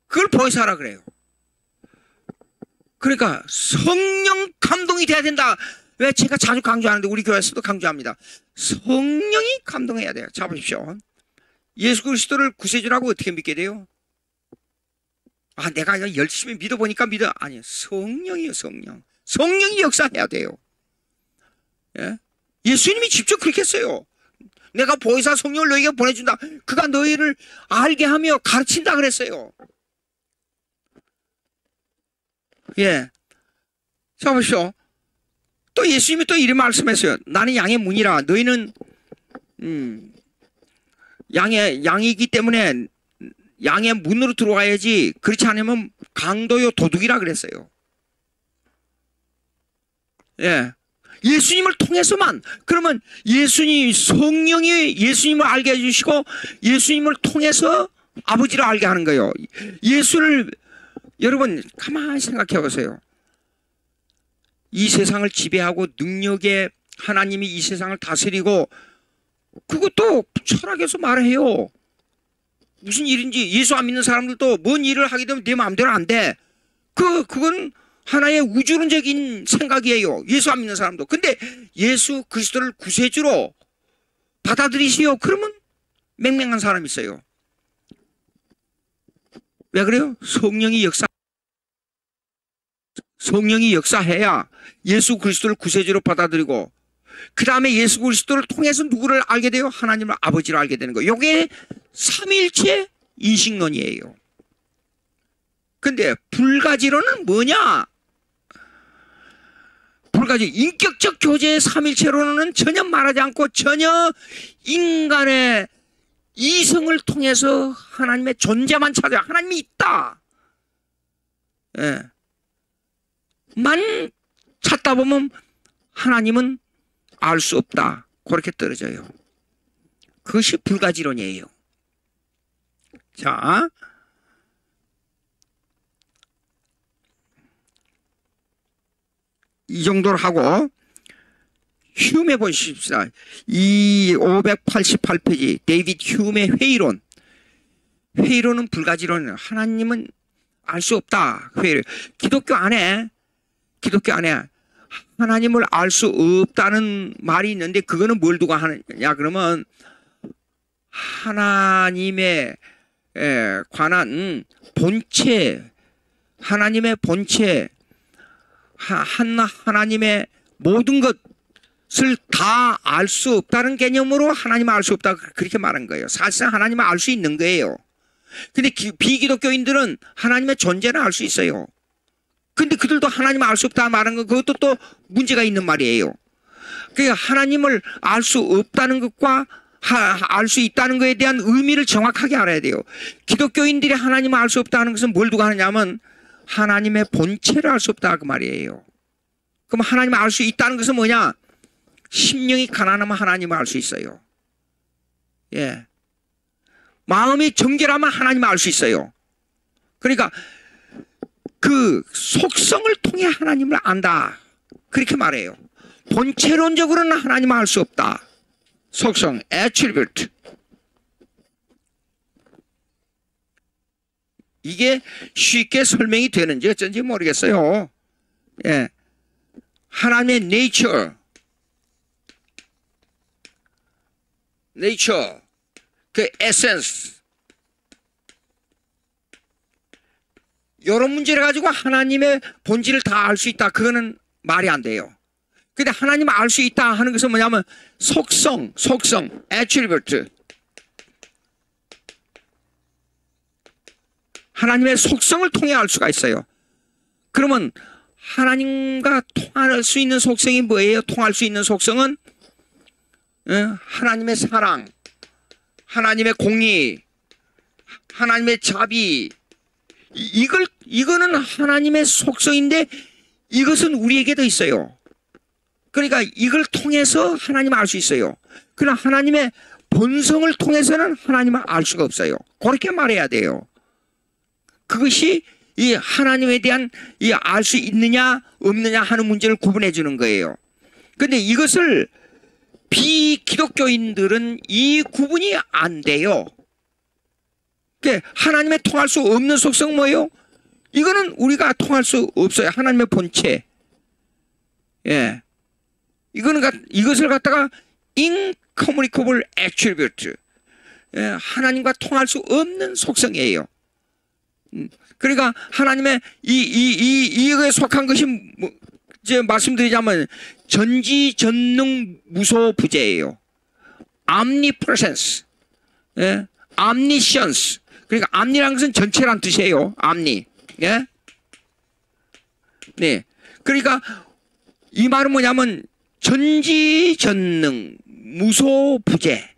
그걸 보혜사라 그래요. 그러니까 성령 감동이 돼야 된다. 왜 제가 자주 강조하는데 우리 교회에서도 강조합니다. 성령이 감동해야 돼요. 자 보십시오. 예수 그리스도를 구세주라고 어떻게 믿게 돼요? 내가 열심히 믿어보니까 아니요. 성령이요. 성령이 역사해야 돼요. 예? 예수님이 직접 그렇게 했어요. 내가 보혜사 성령을 너희에게 보내준다. 그가 너희를 알게 하며 가르친다 그랬어요. 예. 자, 보십시오. 또 예수님이 또 이런 말씀했어요. 나는 양의 문이라. 너희는 양이기 때문에 양의 문으로 들어가야지. 그렇지 않으면 강도요 도둑이라 그랬어요. 예. 예수님을 통해서만. 그러면 성령이 예수님을 알게 해주시고 예수님을 통해서 아버지를 알게 하는 거예요. 여러분 가만히 생각해 보세요. 이 세상을 지배하고 능력의 하나님이 이 세상을 다스리고, 그것도 철학에서 말해요. 무슨 일인지. 예수 안 믿는 사람들도 뭔 일을 하게 되면 내 마음대로 안 돼. 그건 하나의 우주론적인 생각이에요. 예수 안 믿는 사람도. 근데 예수 그리스도를 구세주로 받아들이시오. 그러면 맹맹한 사람이 있어요. 왜 그래요? 성령이 역사해야 예수 그리스도를 구세주로 받아들이고, 그 다음에 예수 그리스도를 통해서 누구를 알게 돼요? 하나님을 아버지를 알게 되는 거예요. 이게 삼위일체 인식론이에요. 근데 불가지론은 뭐냐? 인격적 교제의 삼일체론은 전혀 말하지 않고 전혀 인간의 이성을 통해서 하나님의 존재만 찾아요. 하나님이 있다. 예. 만 찾다 보면 하나님은 알 수 없다. 그렇게 떨어져요. 그것이 불가지론이에요. 자, 이 정도로 하고 휴메 보십시다. 이 588페이지 데이비드 휴메 회의론. 회의론은 불가지론. 하나님은 알 수 없다. 회의론. 기독교 안에 하나님을 알 수 없다는 말이 있는데, 그거는 뭘 두고 하느냐 그러면 하나님에 관한 본체, 하나님의 본체, 하나님의 모든 것을 다 알 수 없다는 개념으로 하나님을 알 수 없다, 그렇게 말한 거예요. 사실상 하나님을 알 수 있는 거예요. 근데 비기독교인들은 하나님의 존재는 알 수 있어요. 근데 그들도 하나님을 알 수 없다 말한 건 그것도 또 문제가 있는 말이에요. 그러니까 하나님을 알 수 없다는 것과 알 수 있다는 것에 대한 의미를 정확하게 알아야 돼요. 기독교인들이 하나님을 알 수 없다는 것은 뭘 두고 하느냐면 하나님의 본체를 알 수 없다 그 말이에요. 그럼 하나님을 알 수 있다는 것은 뭐냐? 심령이 가난하면 하나님을 알 수 있어요. 예. 마음이 정결하면 하나님을 알 수 있어요. 그러니까 그 속성을 통해 하나님을 안다, 그렇게 말해요. 본체론적으로는 하나님을 알 수 없다. 속성, attribute. 이게 쉽게 설명이 되는지 어쩐지 모르겠어요. 예. 하나님의 nature, 그 essence, 이런 문제를 가지고 하나님의 본질을 다 알 수 있다, 그거는 말이 안 돼요. 근데 하나님을 알 수 있다 하는 것은 뭐냐면 속성, attribute. 하나님의 속성을 통해 알 수가 있어요. 그러면 하나님과 통할 수 있는 속성이 뭐예요? 통할 수 있는 속성은 하나님의 사랑, 하나님의 공의, 하나님의 자비, 이거는 하나님의 속성인데 이것은 우리에게도 있어요. 그러니까 이걸 통해서 하나님을 알 수 있어요. 그러나 하나님의 본성을 통해서는 하나님을 알 수가 없어요. 그렇게 말해야 돼요. 그것이 이 하나님에 대한 이 알 수 있느냐 없느냐 하는 문제를 구분해 주는 거예요. 근데 이것을 비기독교인들은 이 구분이 안 돼요. 하나님의 통할 수 없는 속성은 뭐예요? 이거는 우리가 통할 수 없어요. 하나님의 본체. 예. 이것을 갖다가 incommunicable attribute. 예. 하나님과 통할 수 없는 속성이에요. 그러니까 하나님의 이거에 속한 것이 이제 말씀드리자면 전지전능 무소부재예요. omnipresence, 예? omniscience. 그러니까 omni라는 것은 전체란 뜻이에요. omni. 예? 네. 그러니까 이 말은 뭐냐면 전지전능, 무소부재,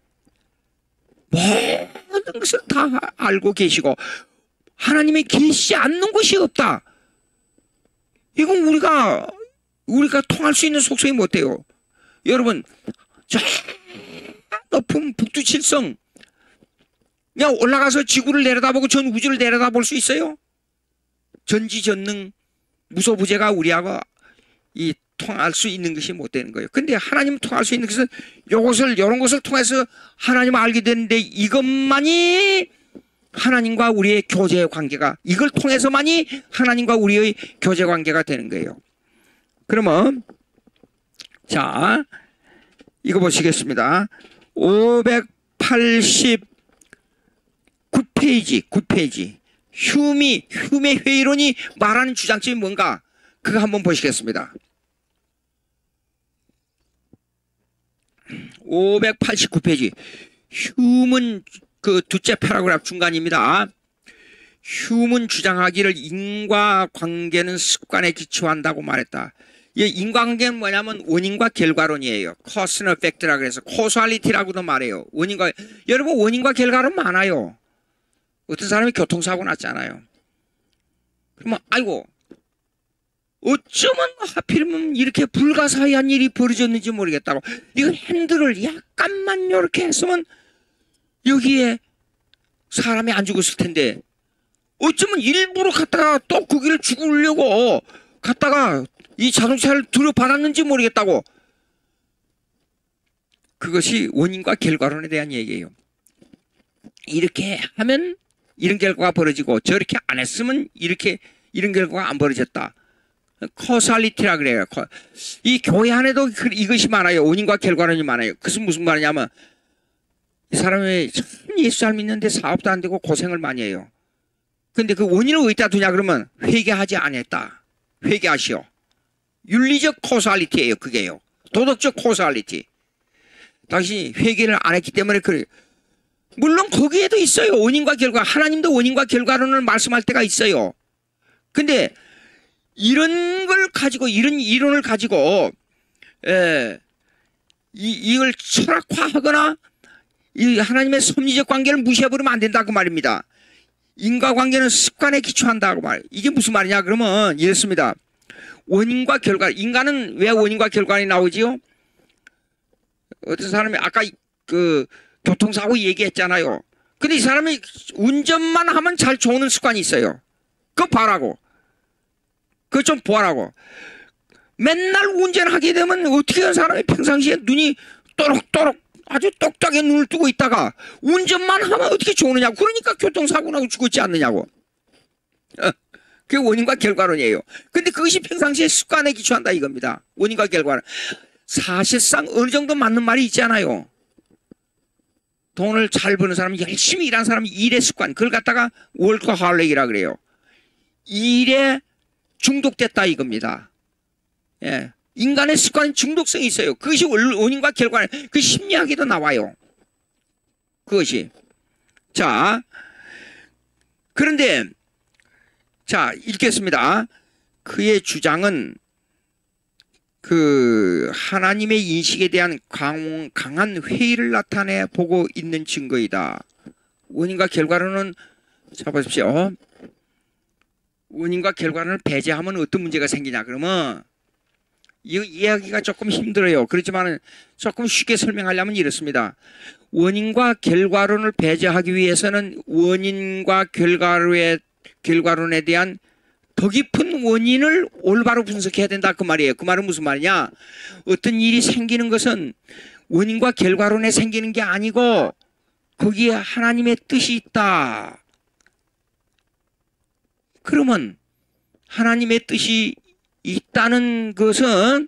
모든 것을 다 알고 계시고 하나님이 계시지 않는 것이 없다. 이건 우리가 통할 수 있는 속성이 못 돼요. 여러분, 저 높은 북두칠성 그냥 올라가서 지구를 내려다보고 전 우주를 내려다볼 수 있어요? 전지전능 무소부재가 우리하고 이 통할 수 있는 것이 못 되는 거예요. 근데 하나님 통할 수 있는 것은 이런 것을 통해서 하나님을 알게 되는데 이것만이 하나님과 우리의 교제 관계가, 이걸 통해서만이 하나님과 우리의 교제 관계가 되는 거예요. 그러면 자, 이거 보시겠습니다. 589페이지 휴메 회의론이 말하는 주장점이 뭔가 그거 한번 보시겠습니다. 589페이지 휴문 그 둘째 패러그래프 중간입니다. 휴문 주장하기를 인과관계는 습관에 기초한다고 말했다. 이 인과관계는 뭐냐면 원인과 결과론이에요. cause and effect라고 그래서 causality,라고도 말해요. 여러분 원인과 결과론 많아요. 어떤 사람이 교통사고 났잖아요. 그러면 아이고 어쩌면 하필이면 이렇게 불가사의한 일이 벌어졌는지 모르겠다고, 이거 핸들을 약간만 이렇게 했으면 여기에 사람이 안 죽었을 텐데 어쩌면 일부러 갔다가 또 거기를 죽으려고 갔다가 이 자동차를 들여받았는지 모르겠다고. 그것이 원인과 결과론에 대한 얘기예요. 이렇게 하면 이런 결과가 벌어지고 저렇게 안 했으면 이런 결과가 안 벌어졌다. 커살리티라 그래요. 이 교회 안에도 이것이 많아요. 원인과 결과론이 많아요. 그것은 무슨 말이냐면 이 사람이 참 예수 잘 믿는데 사업도 안 되고 고생을 많이 해요. 근데 그 원인을 어디다 두냐 그러면 회개하지 않았다. 회개하시오. 윤리적 코살리티예요. 그게요. 도덕적 코살리티. 당신이 회개를 안 했기 때문에 그래요. 물론 거기에도 있어요. 원인과 결과. 하나님도 원인과 결과론을 말씀할 때가 있어요. 근데 이런 걸 가지고, 이런 이론을 가지고 이걸 철학화하거나 이 하나님의 섭리적 관계를 무시해버리면 안 된다고 말입니다. 인과관계는 습관에 기초한다고 말. 이게 무슨 말이냐 그러면 이렇습니다. 원인과 결과. 인간은 왜 원인과 결과가 나오지요? 어떤 사람이 아까 그 교통사고 얘기했잖아요. 근데 이 사람이 운전만 하면 잘 좋은 습관이 있어요. 그거 봐라고. 그거 좀 보라고. 맨날 운전하게 되면 어떻게 하는 사람이 평상시에 눈이 또록또록 아주 똑딱하게 눈을 뜨고 있다가 운전만 하면 어떻게 좋으느냐고. 그러니까 교통사고 나고 죽었지 않느냐고. 그게 원인과 결과론이에요. 근데 그것이 평상시에 습관에 기초한다 이겁니다. 원인과 결과론. 사실상 어느 정도 맞는 말이 있잖아요. 돈을 잘 버는 사람이, 열심히 일하는 사람이 일의 습관, 그걸 갖다가 월커홀릭이라 그래요. 일에 중독됐다 이겁니다. 예. 인간의 습관은 중독성이 있어요. 그것이 원인과 결과는 그 심리학에도 나와요. 그것이. 자, 그런데 자, 읽겠습니다. 그의 주장은 그 하나님의 인식에 대한 강한 회의를 나타내 보고 있는 증거이다. 원인과 결과로는 자 보십시오. 원인과 결과를 배제하면 어떤 문제가 생기냐 그러면 이 이야기가 조금 힘들어요. 그렇지만 조금 쉽게 설명하려면 이렇습니다. 원인과 결과론을 배제하기 위해서는 원인과 결과론에 대한 더 깊은 원인을 올바로 분석해야 된다 그 말이에요. 그 말은 무슨 말이냐? 어떤 일이 생기는 것은 원인과 결과론에 생기는 게 아니고 거기에 하나님의 뜻이 있다. 그러면 하나님의 뜻이 있다는 것은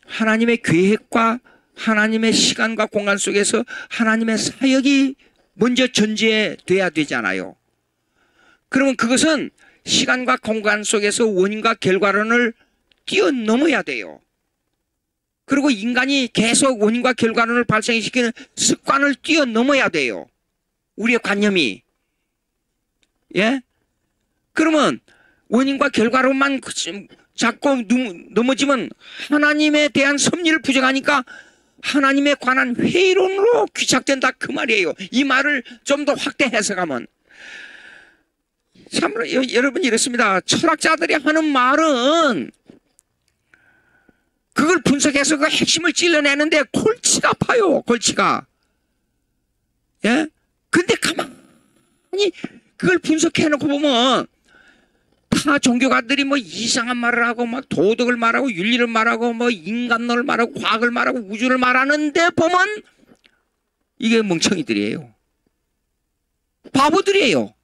하나님의 계획과 하나님의 시간과 공간 속에서 하나님의 사역이 먼저 전제돼야 되잖아요. 그러면 그것은 시간과 공간 속에서 원인과 결과론을 뛰어넘어야 돼요. 그리고 인간이 계속 원인과 결과론을 발생시키는 습관을 뛰어넘어야 돼요. 우리의 관념이. 예? 그러면 원인과 결과론만 자꾸 넘어지면 하나님에 대한 섭리를 부정하니까 하나님에 관한 회의론으로 귀착된다 그 말이에요. 이 말을 좀 더 확대 해석하면 참 여러분 이렇습니다. 철학자들이 하는 말은 그걸 분석해서 그 핵심을 찔러내는데 골치가 아파요. 골치가. 예? 근데 가만히 그걸 분석해놓고 보면 다 종교가들이 뭐 이상한 말을 하고 막 도덕을 말하고 윤리를 말하고 뭐 인간론을 말하고 과학을 말하고 우주를 말하는데 보면 이게 멍청이들이에요. 바보들이에요.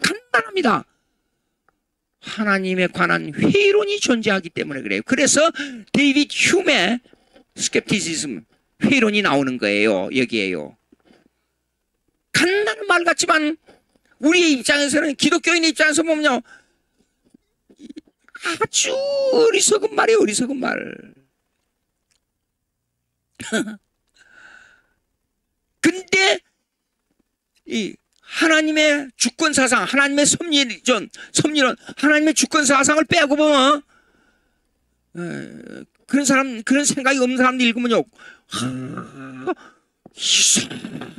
간단합니다. 하나님에 관한 회의론이 존재하기 때문에 그래요. 그래서 데이빗 휴메의 스캡티시즘 회의론이 나오는 거예요. 여기에요. 간단한 말 같지만 우리의 입장에서는 기독교인의 입장에서 보면요. 아주 어리석은 말이에요. 어리석은 말. 근데 이 하나님의 주권사상, 하나님의 섭리론, 하나님의 주권사상을 빼고 보면 그런 사람, 그런 생각이 없는 사람들 읽으면요.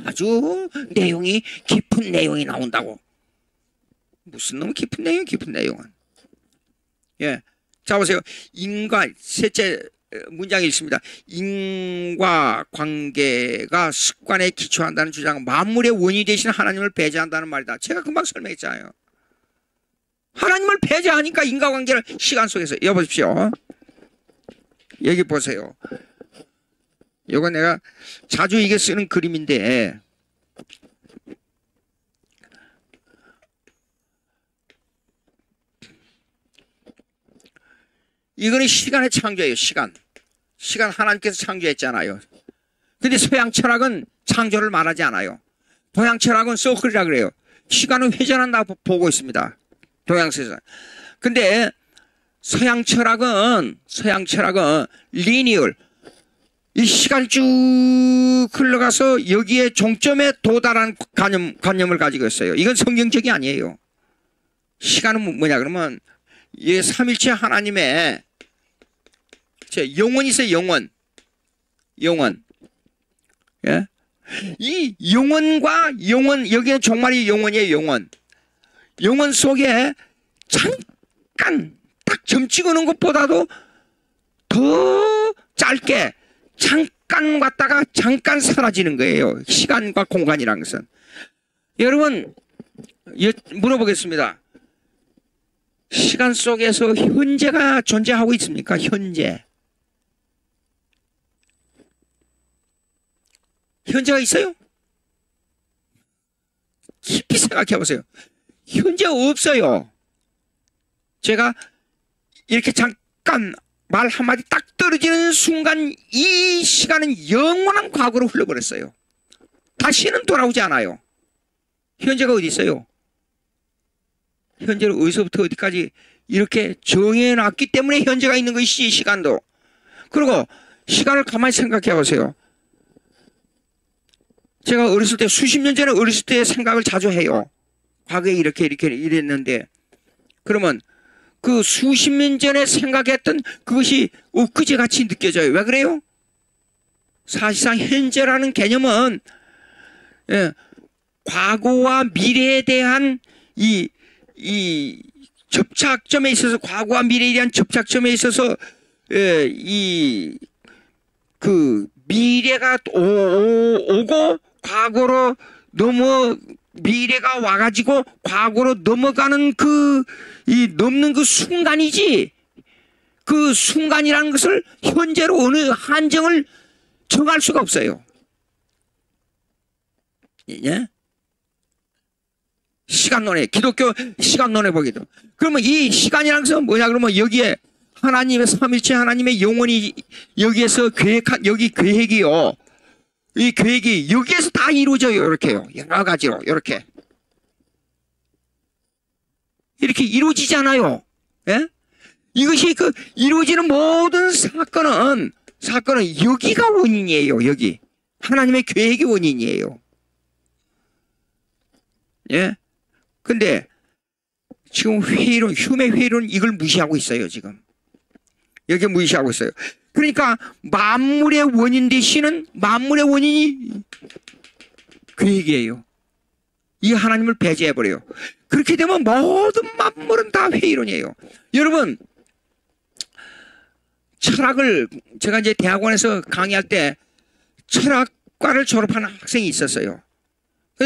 아주 내용이 깊은 내용이 나온다고. 무슨 너무 깊은 내용, 깊은 내용은. 예. 자, 보세요. 인과, 셋째 문장이 있습니다. 인과 관계가 습관에 기초한다는 주장은 만물의 원인이 되신 하나님을 배제한다는 말이다. 제가 금방 설명했잖아요. 하나님을 배제하니까 인과관계를 시간 속에서 여보십시오. 여기 보세요. 이거 내가 자주 이게 쓰는 그림인데 이거는 시간의 창조예요. 시간 하나님께서 창조했잖아요. 근데 서양 철학은 창조를 말하지 않아요. 동양 철학은 서클이라 그래요. 시간은 회전한다고 보고 있습니다. 동양에서. 근데 서양 철학은 리니얼. 이 시간이 쭉 흘러가서 여기에 종점에 도달한 관념을 가지고 있어요. 이건 성경적이 아니에요. 시간은 뭐냐 그러면 이 삼일체 하나님의 영혼이 있어요. 영혼. 예? 이 영혼과 영혼, 여기는 종말이 영혼이에요. 영혼 속에 잠깐 딱 점 찍어놓은 것보다도 더 짧게 잠깐 왔다가 잠깐 사라지는 거예요. 시간과 공간이라는 것은. 여러분 물어보겠습니다. 시간 속에서 현재가 존재하고 있습니까? 현재가 있어요? 깊이 생각해 보세요. 현재 없어요. 제가 이렇게 잠깐 말 한마디 딱 떨어지는 순간 이 시간은 영원한 과거로 흘러버렸어요. 다시는 돌아오지 않아요. 현재가 어디 있어요? 현재를 어디서부터 어디까지 이렇게 정해놨기 때문에 현재가 있는 것이지 시간도. 그리고 시간을 가만히 생각해 보세요. 제가 어렸을 때 수십 년 전에 어렸을 때 생각을 자주 해요. 과거에 이렇게 이랬는데 그러면 그 수십 년 전에 생각했던 그것이 엊그제같이 느껴져요. 왜 그래요? 사실상 현재라는 개념은 과거와 미래에 대한 이 접착점에 있어서 과거와 미래에 대한 접착점에 있어서 그 미래가 오고 과거로 미래가 와가지고 과거로 넘어가는 넘는 그 순간이지. 그 순간이라는 것을 현재로 어느 한정을 정할 수가 없어요. 예? 시간론에, 기독교 시간론에 보기도. 그러면 이 시간이라는 것은 뭐냐 그러면 여기에 하나님의 삼일체 하나님의 영혼이 여기에서 여기 계획이요. 이 계획이 여기에서 다 이루어져요. 이렇게요. 여러 가지로 이렇게 이루어지잖아요. 예? 이것이 그 이루어지는 모든 사건은 사건은 여기가 원인이에요. 여기 하나님의 계획이 원인이에요. 예. 근데 지금 회의론, 휴메 회의론 이걸 무시하고 있어요. 지금 여기 무시하고 있어요. 그러니까 만물의 원인 되시는 만물의 원인이 계획이에요. 이 하나님을 배제해버려요. 그렇게 되면 모든 만물은 다 회의론이에요. 여러분, 철학을 제가 이제 대학원에서 강의할 때 철학과를 졸업하는 학생이 있었어요.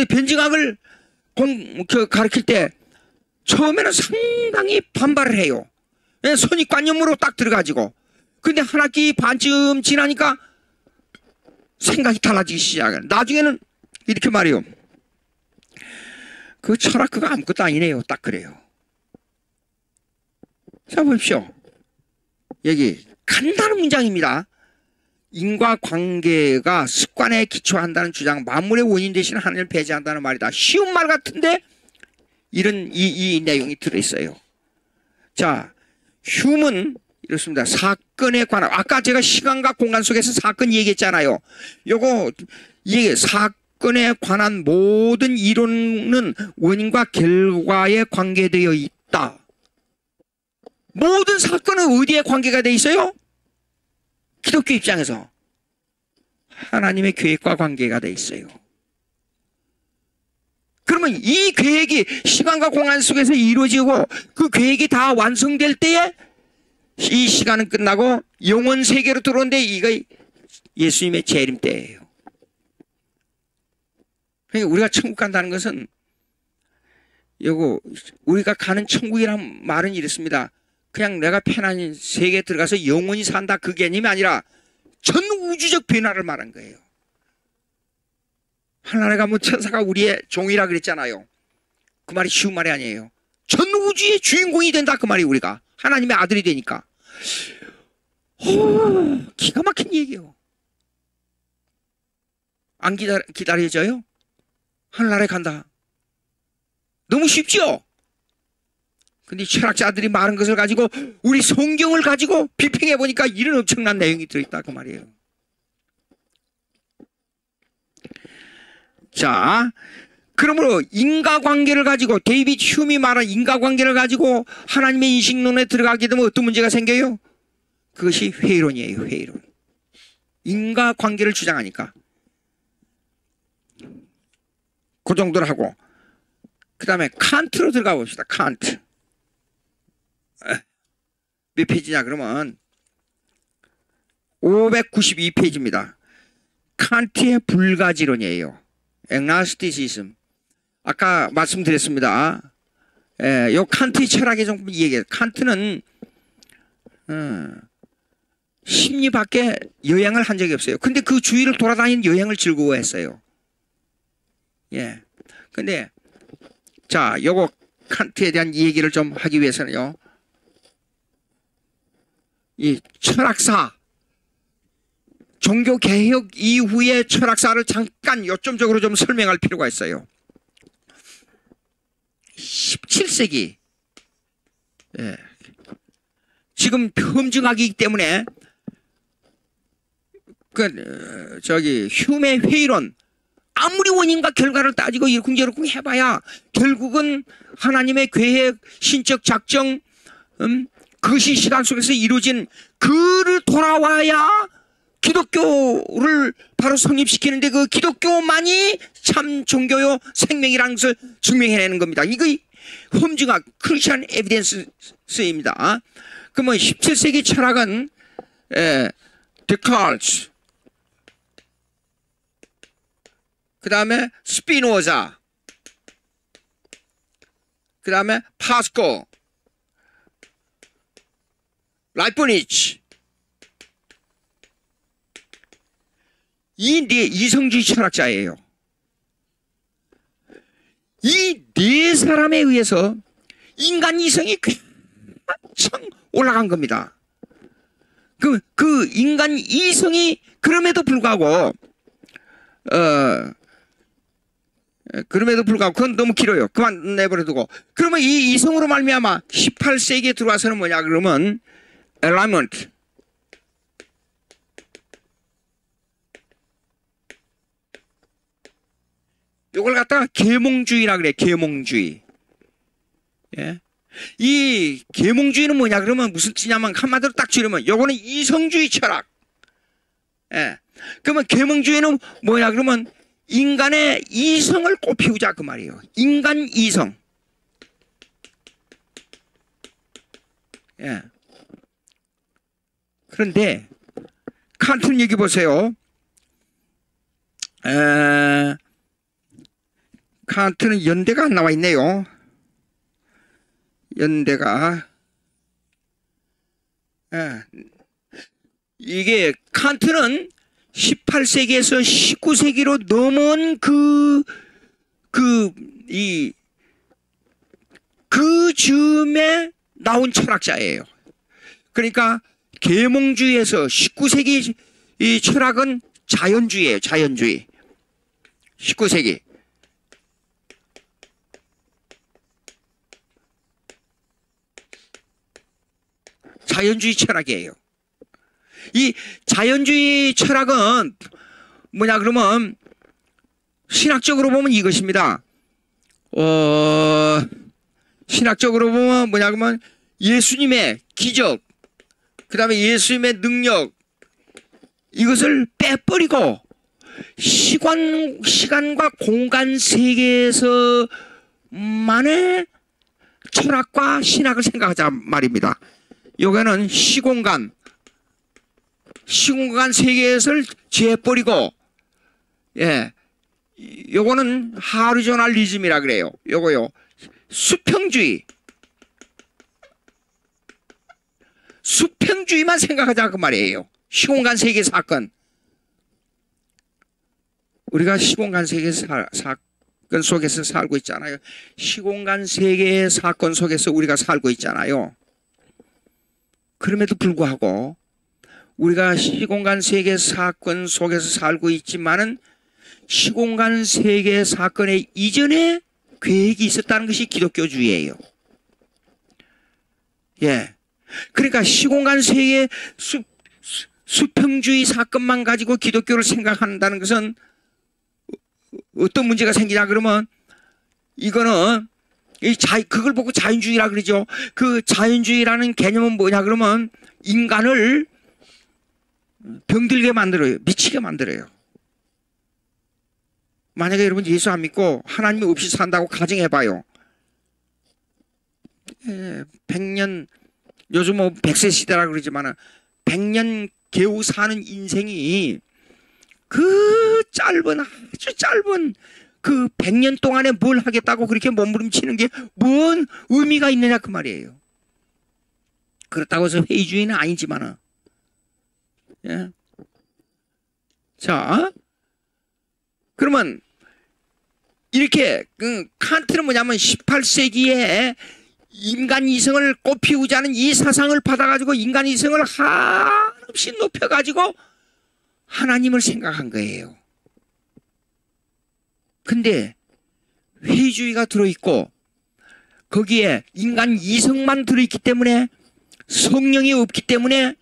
변증학을 가르칠 때 처음에는 상당히 반발을 해요. 선입관념으로 딱 들어가지고. 근데 한 학기 반쯤 지나니까 생각이 달라지기 시작해요. 나중에는 이렇게 말해요. 그 철학 그거 아무것도 아니네요. 딱 그래요. 자 보십시오. 여기 간단한 문장입니다. 인과관계가 습관에 기초한다는 주장, 만물의 원인 대신 하나님을 배제한다는 말이다. 쉬운 말 같은데 이런 이 내용이 들어있어요. 자, 휴은 이렇습니다. 사건에 관한, 아까 제가 시간과 공간 속에서 사건 얘기했잖아요. 요거 이 사건에 관한 모든 이론은 원인과 결과에 관계되어 있다. 모든 사건은 어디에 관계가 되어 있어요? 기독교 입장에서 하나님의 계획과 관계가 되어 있어요. 그러면 이 계획이 시간과 공간 속에서 이루어지고 그 계획이 다 완성될 때에 이 시간은 끝나고 영원 세계로 들어오는데 이거 예수님의 재림 때예요. 그러니까 우리가 천국 간다는 것은 요거 우리가 가는 천국이란 말은 이렇습니다. 그냥 내가 편안히 세계에 들어가서 영원히 산다 그 개념이 아니라 전 우주적 변화를 말한 거예요. 하늘나라에 가면 천사가 우리의 종이라 그랬잖아요. 그 말이 쉬운 말이 아니에요. 전 우주의 주인공이 된다 그 말이 우리가 하나님의 아들이 되니까. 기가 막힌 얘기예요. 안 기다려져요? 하늘나라에 간다. 너무 쉽죠? 근데 철학자들이 말한 것을 가지고 우리 성경을 가지고 비평해 보니까 이런 엄청난 내용이 들어있다 그 말이에요. 자, 그러므로 인과관계를 가지고 데이빗 휴미 말한 인과관계를 가지고 하나님의 인식론에 들어가게 되면 어떤 문제가 생겨요? 그것이 회의론이에요. 회의론. 인과관계를 주장하니까 그 정도로 하고 그 다음에 칸트로 들어가 봅시다. 칸트 몇 페이지냐 그러면 592페이지입니다. 칸트의 불가지론이에요. agnosticism. 아까 말씀드렸습니다. 요 칸트의 철학에 좀 얘기해요. 칸트는 심리 밖에 여행을 한 적이 없어요. 근데 그 주위를 돌아다니는 여행을 즐거워했어요. 예. 근데 자, 요거 칸트에 대한 얘기를 좀 하기 위해서는요. 이 철학사 종교개혁 이후의 철학사를 잠깐 요점적으로 좀 설명할 필요가 있어요. 17세기 예. 지금 험증하기 때문에 휴메 회의론 아무리 원인과 결과를 따지고 이러쿵저러쿵 해봐야 결국은 하나님의 계획, 신적 작정 그것이 시간 속에서 이루어진 그를 돌아와야 기독교를 바로 성립시키는데 그 기독교만이 참 종교요 생명이라는 것을 증명해내는 겁니다. 이거 험증학 크리스천 에비던스입니다. 그러면 17세기 철학은 데카르트 그 다음에 스피노자 그 다음에 파스코 라이프니츠 이 네 이성주의 철학자예요. 이 네 사람에 의해서 인간 이성이 한참 올라간 겁니다. 그 인간 이성이 그럼에도 불구하고 그건 너무 길어요. 그만 내버려두고. 그러면 이 이성으로 말미암아 18세기에 들어와서는 뭐냐 그러면 엘라이먼트 요걸 갖다가 계몽주의라 그래. 계몽주의. 예. 이 계몽주의는 뭐냐 그러면 무슨 뜻이냐면 한마디로 딱 지르면 요거는 이성주의 철학. 예. 그러면 계몽주의는 뭐냐 그러면 인간의 이성을 꽃피우자 그 말이에요. 인간 이성. 예. 그런데 칸트는 얘기 보세요. 칸트는 연대가 안 나와 있네요. 연대가. 이게 칸트는 18세기에서 19세기로 넘어온 그 즈음에 나온 철학자예요. 그러니까 계몽주의에서 19세기 이 철학은 자연주의예요. 자연주의. 19세기. 자연주의 철학이에요. 이 자연주의 철학은 뭐냐 그러면 신학적으로 보면 이것입니다. 신학적으로 보면 뭐냐 그러면 예수님의 기적, 그 다음에 예수님의 능력, 이것을 빼버리고 시간과 공간 세계에서만의 철학과 신학을 생각하자 말입니다. 요거는 시공간 세계에서 제해버리고, 예, 요거는 하루조날리즘이라 그래요. 요거요. 수평주의만 생각하자 그 말이에요. 시공간 세계 사건. 우리가 시공간 세계 사건 속에서 살고 있잖아요. 시공간 세계의 사건 속에서 우리가 살고 있잖아요. 그럼에도 불구하고 우리가 시공간 세계 사건 속에서 살고 있지만은 시공간 세계 사건의 이전에 계획이 있었다는 것이 기독교주의예요. 예. 그러니까 시공간 세계 수평주의 사건만 가지고 기독교를 생각한다는 것은 어떤 문제가 생기냐 그러면 이거는 그걸 보고 자연주의라 그러죠. 그 자연주의라는 개념은 뭐냐 그러면 인간을 병들게 만들어요. 미치게 만들어요. 만약에 여러분 예수 안 믿고 하나님 없이 산다고 가정해봐요. 100년, 요즘 뭐 100세 시대라 그러지만 100년 겨우 사는 인생이 그 아주 짧은 그 100년 동안에 뭘 하겠다고 그렇게 몸부림치는 게 뭔 의미가 있느냐 그 말이에요. 그렇다고 해서 회의주의는 아니지만은. 예. 자, 그러면 이렇게 칸트는 뭐냐면 18세기에 인간 이성을 꽃피우자는 이 사상을 받아가지고 인간 이성을 한없이 높여가지고 하나님을 생각한 거예요. 근데 회의주의가 들어있고 거기에 인간 이성만 들어있기 때문에 성령이 없기 때문에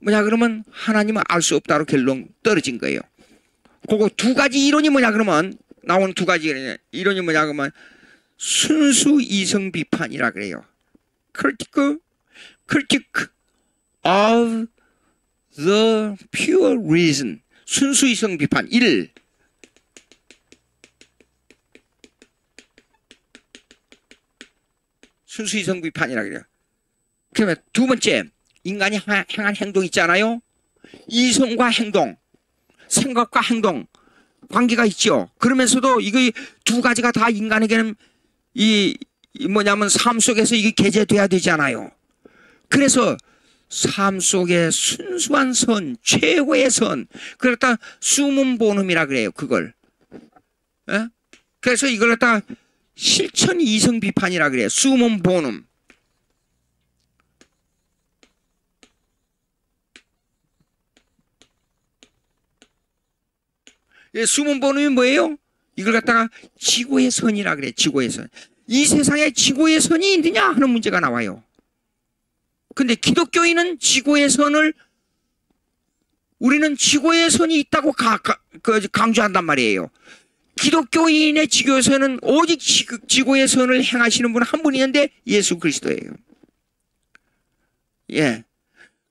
뭐냐 그러면 하나님은 알 수 없다로 결론 떨어진 거예요. 그거 두 가지 이론이 뭐냐 그러면 나오는 두 가지 이론이 뭐냐 그러면 순수 이성 비판이라 그래요. critic of the pure reason. 순수 이성 비판 1. 순수 이성 비판이라 그래요. 그러면 두 번째, 인간이 행한 행동 있잖아요. 이성과 행동, 생각과 행동 관계가 있죠. 그러면서도 이거 두 가지가 다 인간에게는 이 뭐냐면 삶 속에서 이게 게재돼야 되잖아요. 그래서 삶 속에 순수한 선, 최고의 선, 그렇다 숨은 본음이라 그래요. 그걸. 에? 그래서 이걸 갖다 실천 이성 비판이라 그래요. 숨은 본음. 숨은 본음이 뭐예요? 이걸 갖다가 지고의 선이라 그래. 지고의 선. 이 세상에 지고의 선이 있느냐 하는 문제가 나와요. 근데 기독교인은 지고의 선을 우리는 지고의 선이 있다고 강조한단 말이에요. 기독교인의 지교에서는 오직 지고의 선을 행하시는 분 한 분이 있는데 예수 그리스도예요. 예.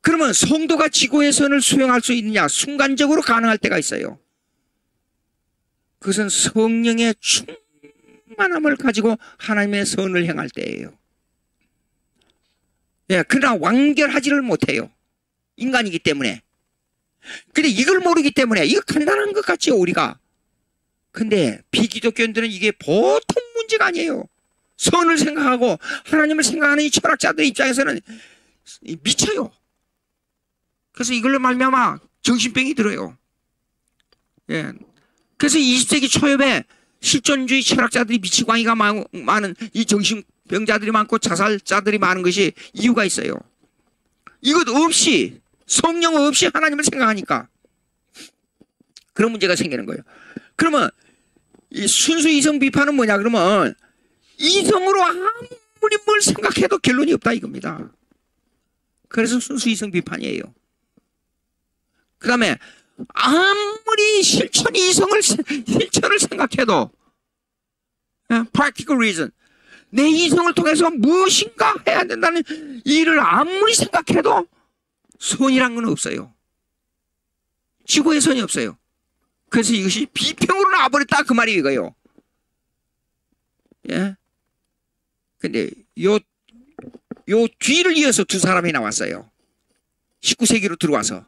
그러면 성도가 지고의 선을 수행할 수 있느냐? 순간적으로 가능할 때가 있어요. 그것은 성령의 충만함을 가지고 하나님의 선을 행할 때예요. 예, 그러나 완결하지를 못해요. 인간이기 때문에. 근데 이걸 모르기 때문에 이거 간단한 것 같지요, 우리가. 근데 비기독교인들은 이게 보통 문제가 아니에요. 선을 생각하고 하나님을 생각하는 이 철학자들 입장에서는 미쳐요. 그래서 이걸로 말미암아 정신병이 들어요. 예. 그래서 20세기 초엽에 실존주의 철학자들이 미치광이가 많은 이 정신병자들이 많고 자살자들이 많은 것이 이유가 있어요. 이것 없이 성령 없이 하나님을 생각하니까 그런 문제가 생기는 거예요. 그러면 이 순수 이성 비판은 뭐냐? 그러면 이성으로 아무리 뭘 생각해도 결론이 없다 이겁니다. 그래서 순수 이성 비판이에요. 그 다음에 아무리 실천을 생각해도 practical reason 내 이성을 통해서 무엇인가 해야 된다는 일을 아무리 생각해도 선이란 건 없어요. 지고의 선이 없어요. 그래서 이것이 비평으로 나와버렸다 그 말이 이거예요. 예. 근데 요 뒤를 이어서 두 사람이 나왔어요. 19세기로 들어와서.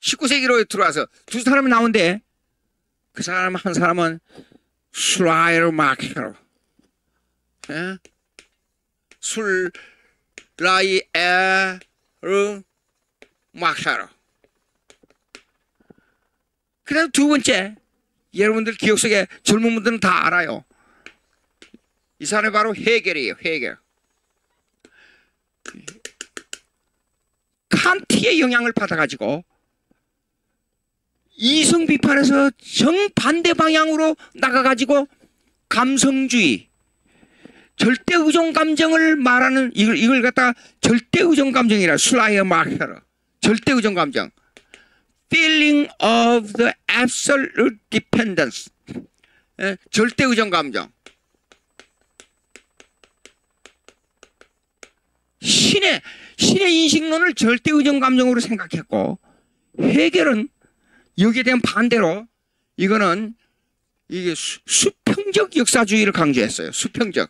(19세기로) 들어와서 두 사람이 나온데 그 사람 한 사람은 슐라이어마케르, 슐라이에르마케르. 그 다음 두 번째, 여러분들 기억 속에 젊은 분들은 다 알아요. 이 사람이 바로 헤겔이에요. 헤겔. 칸트의 영향을 받아가지고 이성 비판에서 정반대 방향으로 나가가지고 감성주의, 절대 의존 감정을 말하는 이걸 갖다가 절대 의존 감정이라 슬라이어 마케르. 절대 의존 감정. Feeling of the absolute dependence. 절대 의존 감정. 신의 인식론을 절대 의존 감정으로 생각했고, 헤겔은 여기에 대한 반대로 이거는 이게 수평적 역사주의를 강조했어요. 수평적.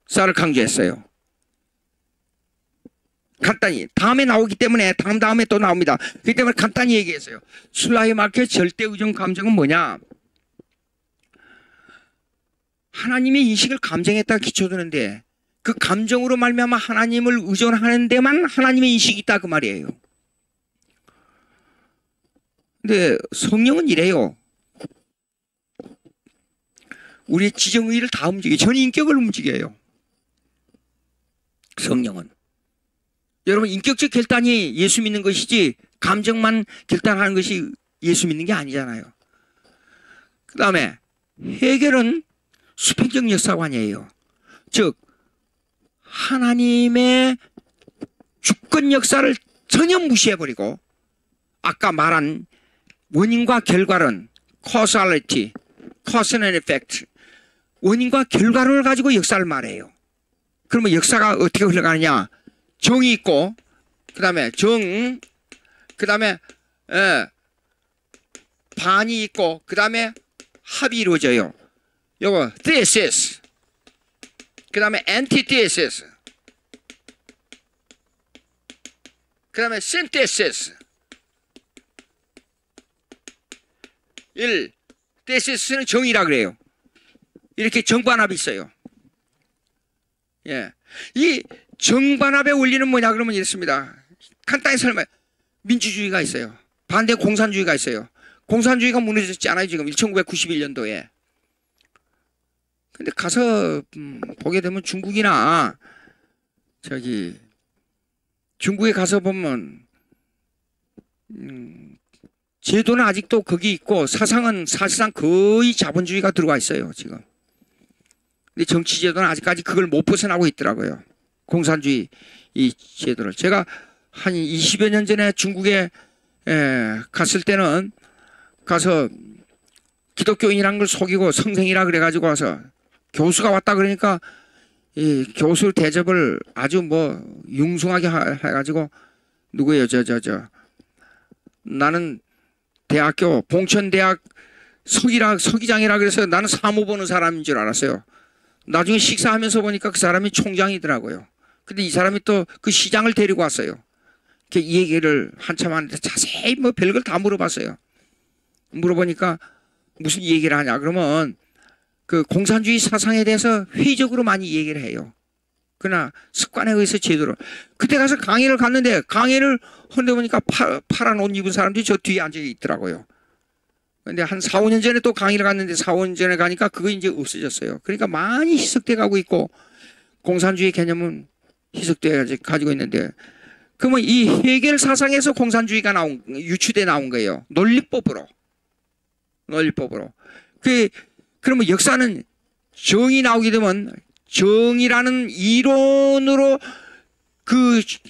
역사를 강조했어요. 간단히 다음에 나오기 때문에 다음에 또 나옵니다. 그렇기 때문에 간단히 얘기했어요. 슐라이마케의 절대 의존 감정은 뭐냐? 하나님의 인식을 감정에다가 기초두는데 그 감정으로 말미암아 하나님을 의존하는 데만 하나님의 인식이 있다 그 말이에요. 근데 성령은 이래요. 우리의 지정의를 다 움직여요. 전 인격을 움직여요. 성령은. 여러분, 인격적 결단이 예수 믿는 것이지 감정만 결단하는 것이 예수 믿는 게 아니잖아요. 그 다음에 헤겔은 수평적 역사관이에요. 즉 하나님의 주권 역사를 전혀 무시해버리고 아까 말한 원인과 결과론, causality, cause and effect, 원인과 결과론을 가지고 역사를 말해요. 그러면 역사가 어떻게 흘러가느냐? 정이 있고, 그 다음에 그 다음에 반이 있고, 그 다음에 합이 이루어져요. 요거 thesis, 그 다음에 antithesis, 그 다음에 synthesis. thesis는 정의라 그래요. 이렇게 정반합이 있어요. 예. 이 정반합의 원리는 뭐냐 그러면 이렇습니다. 간단히 설명. 민주주의가 있어요. 반대 공산주의가 있어요. 공산주의가 무너졌지 않아요 지금 1991년도에. 근데 가서 보게 되면 중국이나 중국에 가서 보면 제도는 아직도 거기 있고 사상은 사실상 거의 자본주의가 들어와 있어요, 지금. 근데 정치 제도는 아직까지 그걸 못 벗어나고 있더라고요. 공산주의 이 제도를. 제가 한 20여 년 전에 중국에 갔을 때는 가서 기독교인이란 걸 속이고 성생이라 그래가지고 와서 교수가 왔다 그러니까 이 교수 대접을 아주 뭐 융숭하게 해가지고 누구예요? 나는 대학교 봉천대학 서기장이라 그래서 나는 사무 보는 사람인 줄 알았어요. 나중에 식사하면서 보니까 그 사람이 총장이더라고요. 근데 이 사람이 또 그 시장을 데리고 왔어요. 이 얘기를 한참 하는데 자세히 뭐 별걸 다 물어봤어요. 물어보니까 무슨 얘기를 하냐 그러면 그 공산주의 사상에 대해서 회의적으로 많이 얘기를 해요. 그러나 습관에 의해서 제대로. 그때 가서 강의를 갔는데 강의를 헌데 보니까 파란 옷 입은 사람들이 저 뒤에 앉아 있더라고요. 근데 한 4, 5년 전에 또 강의를 갔는데 4, 5년 전에 가니까 그거 이제 없어졌어요. 그러니까 많이 희석돼 가고 있고 공산주의 개념은 희석돼 가지고 있는데 그러면 이 헤겔 사상에서 공산주의가 유추돼 나온 거예요. 논리법으로. 그러면 역사는 정이 나오게 되면 정이라는 이론으로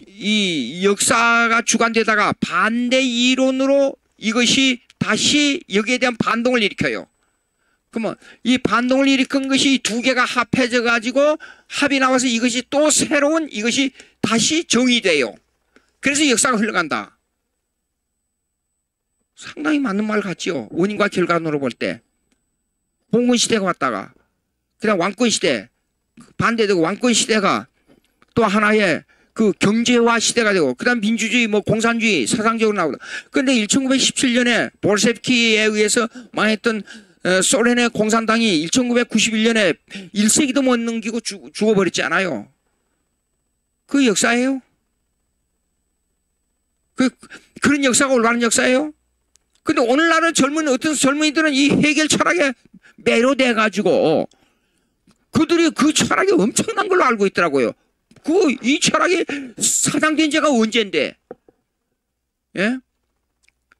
이 역사가 주관되다가 반대 이론으로 이것이 다시 여기에 대한 반동을 일으켜요. 그러면 이 반동을 일으킨 것이 두 개가 합해져 가지고 합이 나와서 이것이 또 새로운 이것이 다시 정이 돼요. 그래서 역사가 흘러간다. 상당히 맞는 말 같지요. 원인과 결과론으로 볼 때. 봉건시대가 왔다가 그다음 왕권시대 반대되고 왕권시대가 또 하나의 그 경제화 시대가 되고 그다음 민주주의 뭐 공산주의 사상적으로 나오다. 그런데 1917년에 볼셰비키에 의해서 망했던 소련의 공산당이 1991년에 1세기도 못 넘기고 죽어버렸지 않아요. 그 역사예요. 그런 역사가 올바른 역사예요. 근데 오늘날은 어떤 젊은이들은 이 해결 철학에 매료돼 가지고 그들이 그 철학이 엄청난 걸로 알고 있더라고요. 이 철학이 사장된 지가 언젠데? 예?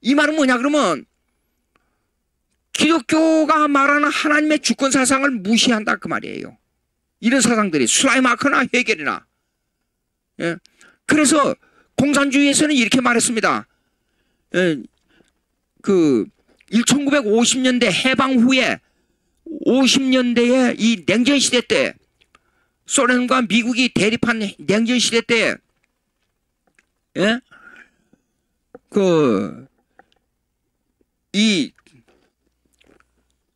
이 말은 뭐냐 그러면 기독교가 말하는 하나님의 주권 사상을 무시한다 그 말이에요. 이런 사상들이 슬라이마크나 헤겔이나. 예? 그래서 공산주의에서는 이렇게 말했습니다. 예, 1950년대 해방 후에 50년대에 이 냉전시대 때 소련과 미국이 대립한 냉전시대 때 예?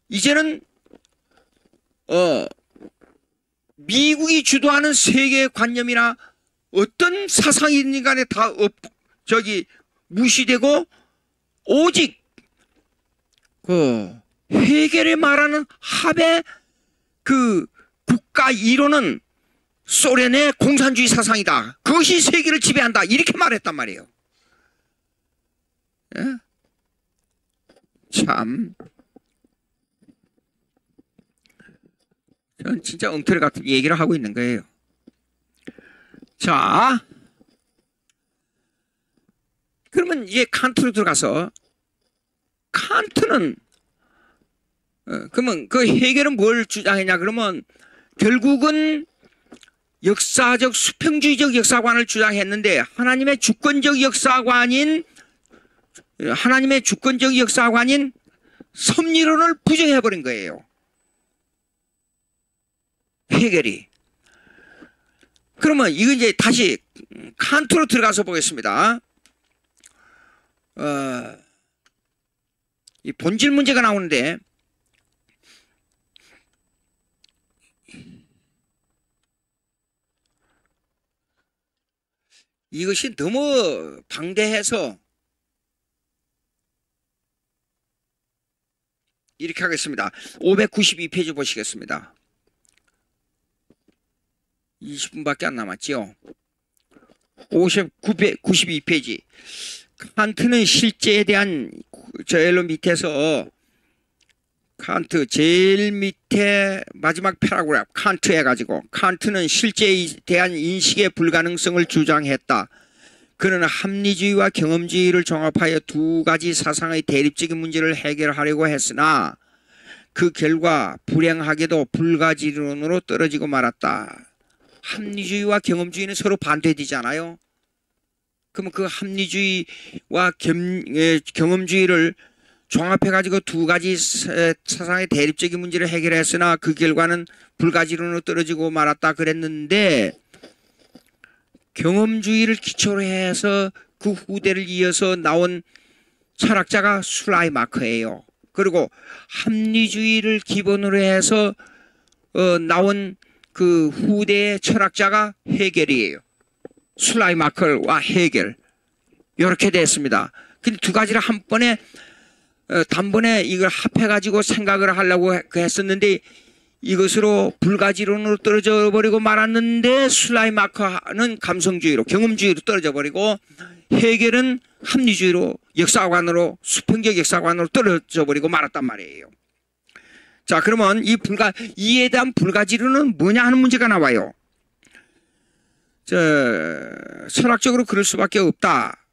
이제는 미국이 주도하는 세계관념이나 어떤 사상이든 간에 다 무시되고 오직 헤겔이 말하는 합의 국가 이론은 소련의 공산주의 사상이다. 그것이 세계를 지배한다. 이렇게 말했단 말이에요. 예? 참. 저는 진짜 엉터리 같은 얘기를 하고 있는 거예요. 자. 그러면 이제 칸트로 들어가서 칸트는 그러면 그 헤겔은 뭘 주장했냐 그러면 결국은 역사적 수평주의적 역사관을 주장했는데 하나님의 주권적 역사관인 섭리론을 부정해버린 거예요. 헤겔이. 그러면 이거 이제 다시 칸트로 들어가서 보겠습니다. 이 본질 문제가 나오는데 이것이 너무 방대해서 이렇게 하겠습니다. 592페이지 보시겠습니다. 20분밖에 안 남았죠. 92페이지. 칸트는 실제에 대한 저엘로 밑에서 칸트 제일 밑에 마지막 패러그래프 칸트 해가지고 칸트는 실제에 대한 인식의 불가능성을 주장했다. 그는 합리주의와 경험주의를 종합하여 두 가지 사상의 대립적인 문제를 해결하려고 했으나 그 결과 불행하게도 불가지론으로 떨어지고 말았다. 합리주의와 경험주의는 서로 반대되잖아요. 그러면 그 합리주의와 경험주의를 종합해가지고 두 가지 사상의 대립적인 문제를 해결했으나 그 결과는 불가지론으로 떨어지고 말았다 그랬는데, 경험주의를 기초로 해서 그 후대를 이어서 나온 철학자가 슐라이마커예요. 그리고 합리주의를 기본으로 해서 나온 그 후대의 철학자가 헤겔이에요. 슐라이마커와 헤겔, 이렇게 됐습니다. 근데 두 가지를 한 번에 단번에 이걸 합해가지고 생각을 하려고 했었는데 이것으로 불가지론으로 떨어져 버리고 말았는데, 슐라이마커는 감성주의로 경험주의로 떨어져 버리고 헤겔은 합리주의로 역사관으로 수평적 역사관으로 떨어져 버리고 말았단 말이에요. 자, 그러면 이에 대한 불가지론은 뭐냐 하는 문제가 나와요. 철학적으로 그럴 수밖에 없다.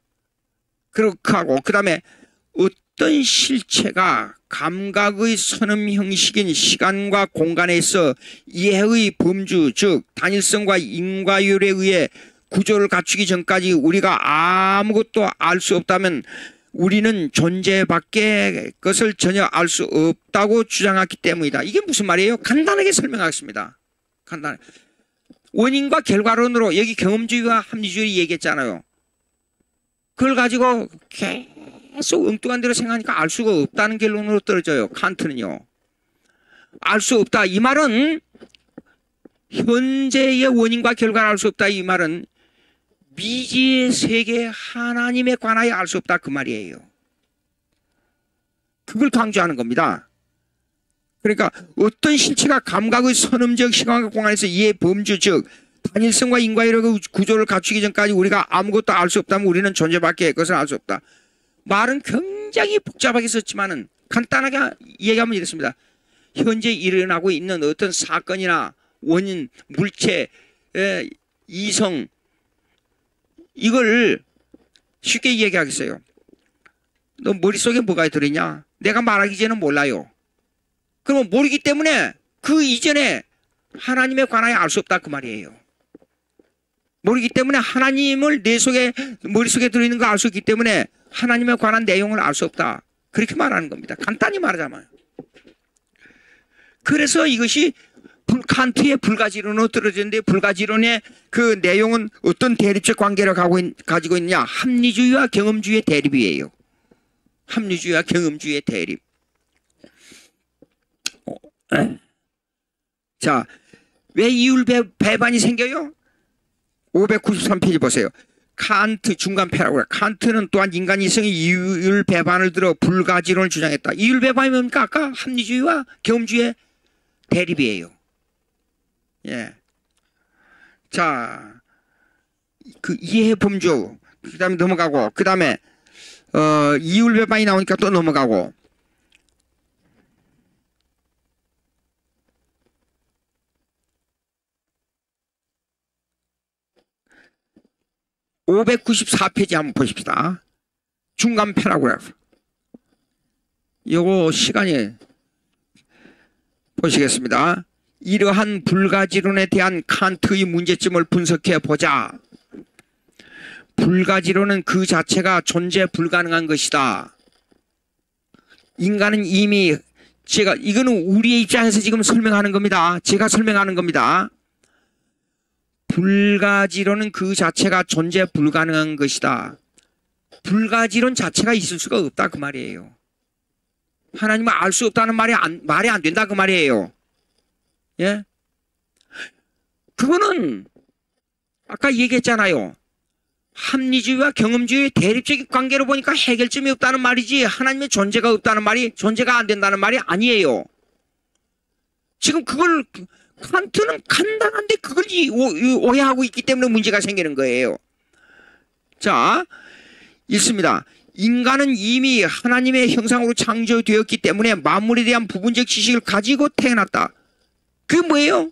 그렇게 하고, 그 다음에 어떤 실체가 감각의 선언 형식인 시간과 공간에 있어 이해의 범주, 즉 단일성과 인과율에 의해 구조를 갖추기 전까지 우리가 아무것도 알 수 없다면 우리는 존재 밖의 것을 전혀 알 수 없다고 주장했기 때문이다. 이게 무슨 말이에요? 간단하게 설명하겠습니다. 간단하게. 원인과 결과론으로 여기 경험주의와 합리주의 얘기했잖아요. 그걸 가지고 계속 엉뚱한 대로 생각하니까 알 수가 없다는 결론으로 떨어져요. 칸트는요. 알 수 없다. 이 말은 현재의 원인과 결과를 알 수 없다. 이 말은 미지의 세계 하나님에 관하여 알 수 없다. 그 말이에요. 그걸 강조하는 겁니다. 그러니까 어떤 실체가 감각의 선음적 시간과 공간에서 이해 범주, 즉 단일성과 인과율의 구조를 갖추기 전까지 우리가 아무것도 알 수 없다면 우리는 존재 밖의 것을 알 수 없다. 말은 굉장히 복잡하게 썼지만은 간단하게 얘기하면 이렇습니다. 현재 일어나고 있는 어떤 사건이나 원인, 물체, 이성, 이걸 쉽게 얘기하겠어요. 너 머릿속에 뭐가 들어있냐? 내가 말하기 전에는 몰라요. 그러면 모르기 때문에 그 이전에 하나님에 관하여 알 수 없다 그 말이에요. 모르기 때문에 하나님을 내 속에, 머릿속에 들어있는 거 알 수 있기 때문에 하나님에 관한 내용을 알 수 없다. 그렇게 말하는 겁니다. 간단히 말하자면. 그래서 이것이 칸트의 불가지론으로 떨어지는데, 불가지론의 그 내용은 어떤 대립적 관계를 가지고 있느냐? 합리주의와 경험주의의 대립이에요. 합리주의와 경험주의의 대립. 자, 왜 이율 배반이 생겨요? 593페이지 보세요. 칸트 중간패라고 그래요. 칸트는 또한 인간 이성의 이율 배반을 들어 불가지론을 주장했다. 이율 배반이 뭡니까? 아까 합리주의와 경험주의의 대립이에요. 예. 자, 그 이해 범주, 그 다음에 넘어가고, 그 다음에 이율 배반이 나오니까 또 넘어가고. (594페이지) 한번 보십시다. 중간 패라그래프. 요거 시간이 보시겠습니다. 이러한 불가지론에 대한 칸트의 문제점을 분석해 보자. 불가지론은 그 자체가 존재 불가능한 것이다. 인간은 이미 이거는 우리의 입장에서 지금 설명하는 겁니다. 제가 설명하는 겁니다. 불가지론은 그 자체가 존재 불가능한 것이다. 불가지론 자체가 있을 수가 없다 그 말이에요. 하나님을 알 수 없다는 말이 안 된다 그 말이에요. 예? 그거는 아까 얘기했잖아요. 합리주의와 경험주의의 대립적인 관계로 보니까 해결점이 없다는 말이지, 하나님의 존재가 없다는 말이, 존재가 안 된다는 말이 아니에요. 지금 그걸 칸트는 간단한데 그걸 오해하고 있기 때문에 문제가 생기는 거예요. 자, 읽습니다. 인간은 이미 하나님의 형상으로 창조되었기 때문에 만물에 대한 부분적 지식을 가지고 태어났다. 그게 뭐예요?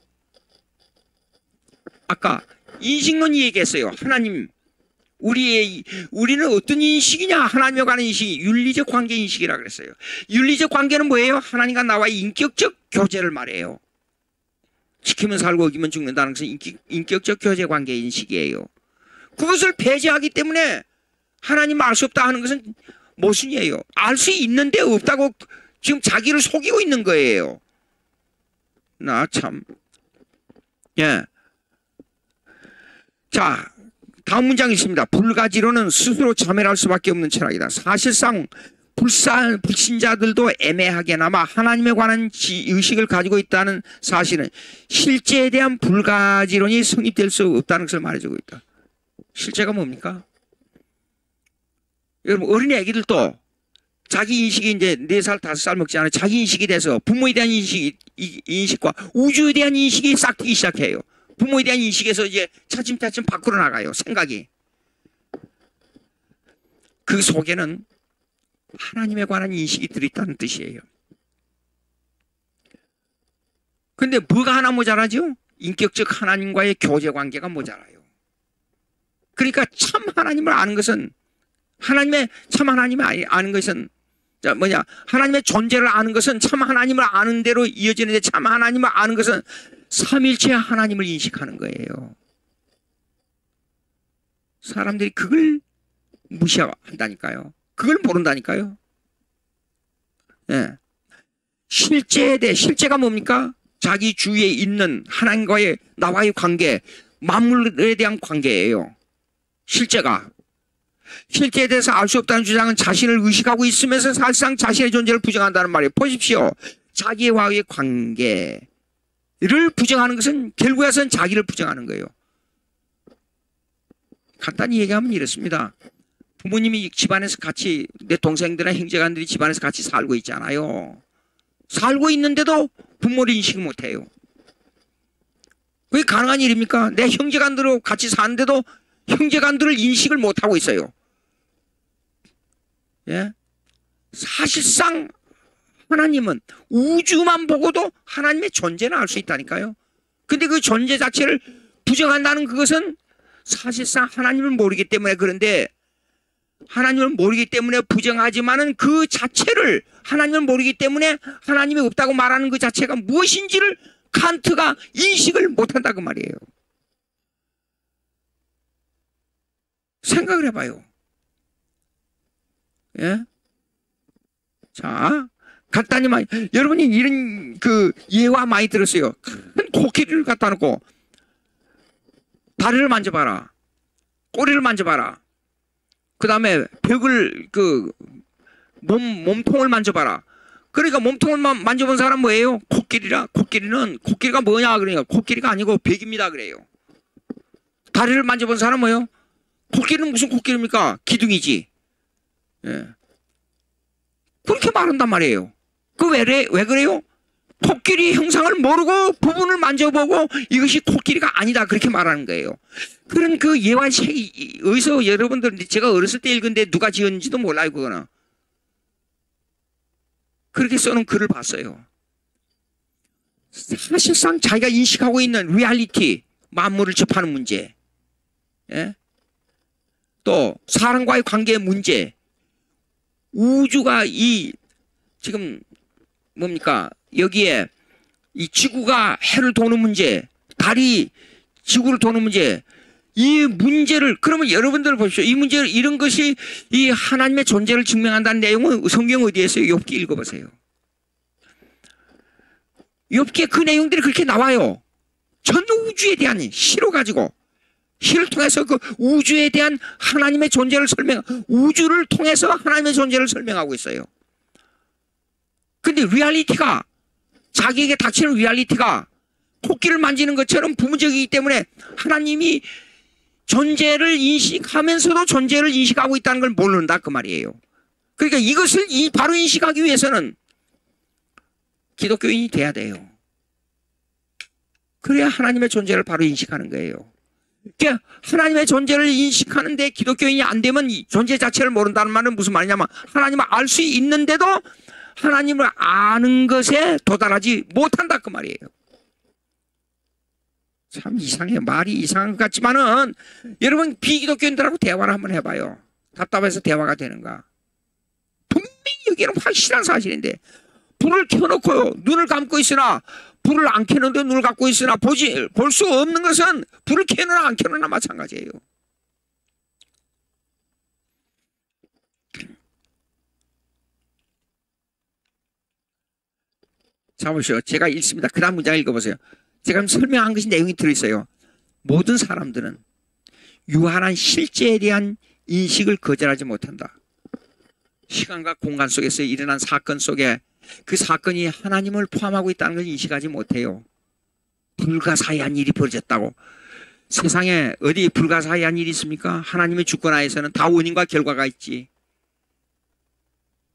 아까 인식론이 얘기했어요. 하나님, 우리는 어떤 인식이냐? 하나님에 관한 인식이 윤리적 관계 인식이라 그랬어요. 윤리적 관계는 뭐예요? 하나님과 나와의 인격적 교제를 말해요. 지키면 살고 어기면 죽는다는 것은 인격적 교제 관계 인식이에요. 그것을 배제하기 때문에 하나님 알 수 없다 하는 것은 모순이에요. 알 수 있는데 없다고 지금 자기를 속이고 있는 거예요. 나 참. 예. 자, 다음 문장이 있습니다. 불가지로는 스스로 자멸할 수밖에 없는 철학이다. 사실상 불신자들도 애매하게나마 하나님에 관한 의식을 가지고 있다는 사실은 실제에 대한 불가지론이 성립될 수 없다는 것을 말해주고 있다. 실제가 뭡니까? 여러분, 어린 애기들도 자기 인식이 이제 4살, 5살 먹지 않아요. 자기 인식이 돼서 부모에 대한 인식과 우주에 대한 인식이 싹 트기 시작해요. 부모에 대한 인식에서 이제 차츰차츰 밖으로 나가요. 생각이. 그 속에는 하나님에 관한 인식이 들어있다는 뜻이에요. 근데 뭐가 하나 모자라죠? 인격적 하나님과의 교제 관계가 모자라요. 그러니까 참 하나님을 아는 것은 참 하나님을 아는 것은 하나님의 존재를 아는 것은 참 하나님을 아는 대로 이어지는데 참 하나님을 아는 것은 삼일체 하나님을 인식하는 거예요. 사람들이 그걸 무시한다니까요. 그걸 모른다니까요. 예. 실제가 뭡니까? 자기 주위에 있는 하나님과의 나와의 관계, 만물에 대한 관계예요. 실제에 대해서 알 수 없다는 주장은 자신을 의식하고 있으면서 사실상 자신의 존재를 부정한다는 말이에요. 보십시오. 자기와의 관계를 부정하는 것은 결국에는 자기를 부정하는 거예요. 간단히 얘기하면 이렇습니다. 부모님이 집안에서 같이, 내 동생들이나 형제간들이 집안에서 같이 살고 있잖아요. 살고 있는데도 부모를 인식 못해요. 그게 가능한 일입니까? 내 형제간들하고 같이 사는데도 형제간들을 인식을 못하고 있어요. 예? 사실상 하나님은 우주만 보고도 하나님의 존재는 알 수 있다니까요. 근데 그 존재 자체를 부정한다는 그것은 사실상 하나님을 모르기 때문에 그런데 하나님을 모르기 때문에 부정하지만은 그 자체를 하나님을 모르기 때문에 하나님이 없다고 말하는 그 자체가 무엇인지를 칸트가 인식을 못한다 그 말이에요. 생각을 해봐요. 예? 자, 간단히 여러분이 이런 그 예화 많이 들었어요. 큰 코끼리를 갖다 놓고 다리를 만져봐라. 꼬리를 만져봐라. 그 다음에 벽을 몸통을 만져봐라. 그러니까 몸통을 만져본 사람 뭐예요? 코끼리라. 코끼리가 뭐냐 그러니까 코끼리가 아니고 벽입니다 그래요. 다리를 만져본 사람 뭐예요? 코끼리는 무슨 코끼리입니까? 기둥이지. 예. 그렇게 말한단 말이에요. 왜 그래요? 코끼리 형상을 모르고 부분을 만져보고 이것이 코끼리가 아니다 그렇게 말하는 거예요. 그런 그 예화책이 어디서 여러분들 제가 어렸을 때 읽은데 누가 지었는지도 몰라요. 그거는. 그렇게 써놓은 글을 봤어요. 사실상 자기가 인식하고 있는 리얼리티, 만물을 접하는 문제, 예? 또 사람과의 관계의 문제, 우주가 지금 뭡니까? 여기에 이 지구가 해를 도는 문제, 달이 지구를 도는 문제, 이 문제를 그러면 여러분들 보십시오. 이 문제를 이런 것이 이 하나님의 존재를 증명한다는 내용은 성경 어디에 있어요? 욥기 읽어보세요. 욥기에 그 내용들이 그렇게 나와요. 전 우주에 대한 시로 가지고 시를 통해서 그 우주에 대한 하나님의 존재를 우주를 통해서 하나님의 존재를 설명하고 있어요. 근데 리얼리티가 자기에게 닥치는 리얼리티가 코끼리를 만지는 것처럼 부분적이기 때문에 하나님이 존재를 인식하면서도 존재를 인식하고 있다는 걸 모른다 그 말이에요. 그러니까 이것을 바로 인식하기 위해서는 기독교인이 돼야 돼요. 그래야 하나님의 존재를 바로 인식하는 거예요. 그러니까 하나님의 존재를 인식하는데 기독교인이 안 되면 존재 자체를 모른다는 말은 무슨 말이냐면 하나님을 알 수 있는데도 하나님을 아는 것에 도달하지 못한다 그 말이에요. 참 이상해. 말이 이상한 것 같지만은 여러분 비기독교인들하고 대화를 한번 해봐요. 답답해서 대화가 되는가? 분명히 여기는 확실한 사실인데 불을 켜놓고요. 눈을 감고 있으나 불을 안 켜는데 눈을 감고 있으나 볼 수 없는 것은 불을 켜느나 안 켜느나 마찬가지예요. 자 보시오. 제가 읽습니다. 그 다음 문장 읽어보세요. 제가 설명한 것이 내용이 들어있어요. 모든 사람들은 유한한 실제에 대한 인식을 거절하지 못한다. 시간과 공간 속에서 일어난 사건 속에 그 사건이 하나님을 포함하고 있다는 걸 인식하지 못해요. 불가사의한 일이 벌어졌다고. 세상에 어디 불가사의한 일이 있습니까? 하나님의 주권하에서는 다 원인과 결과가 있지.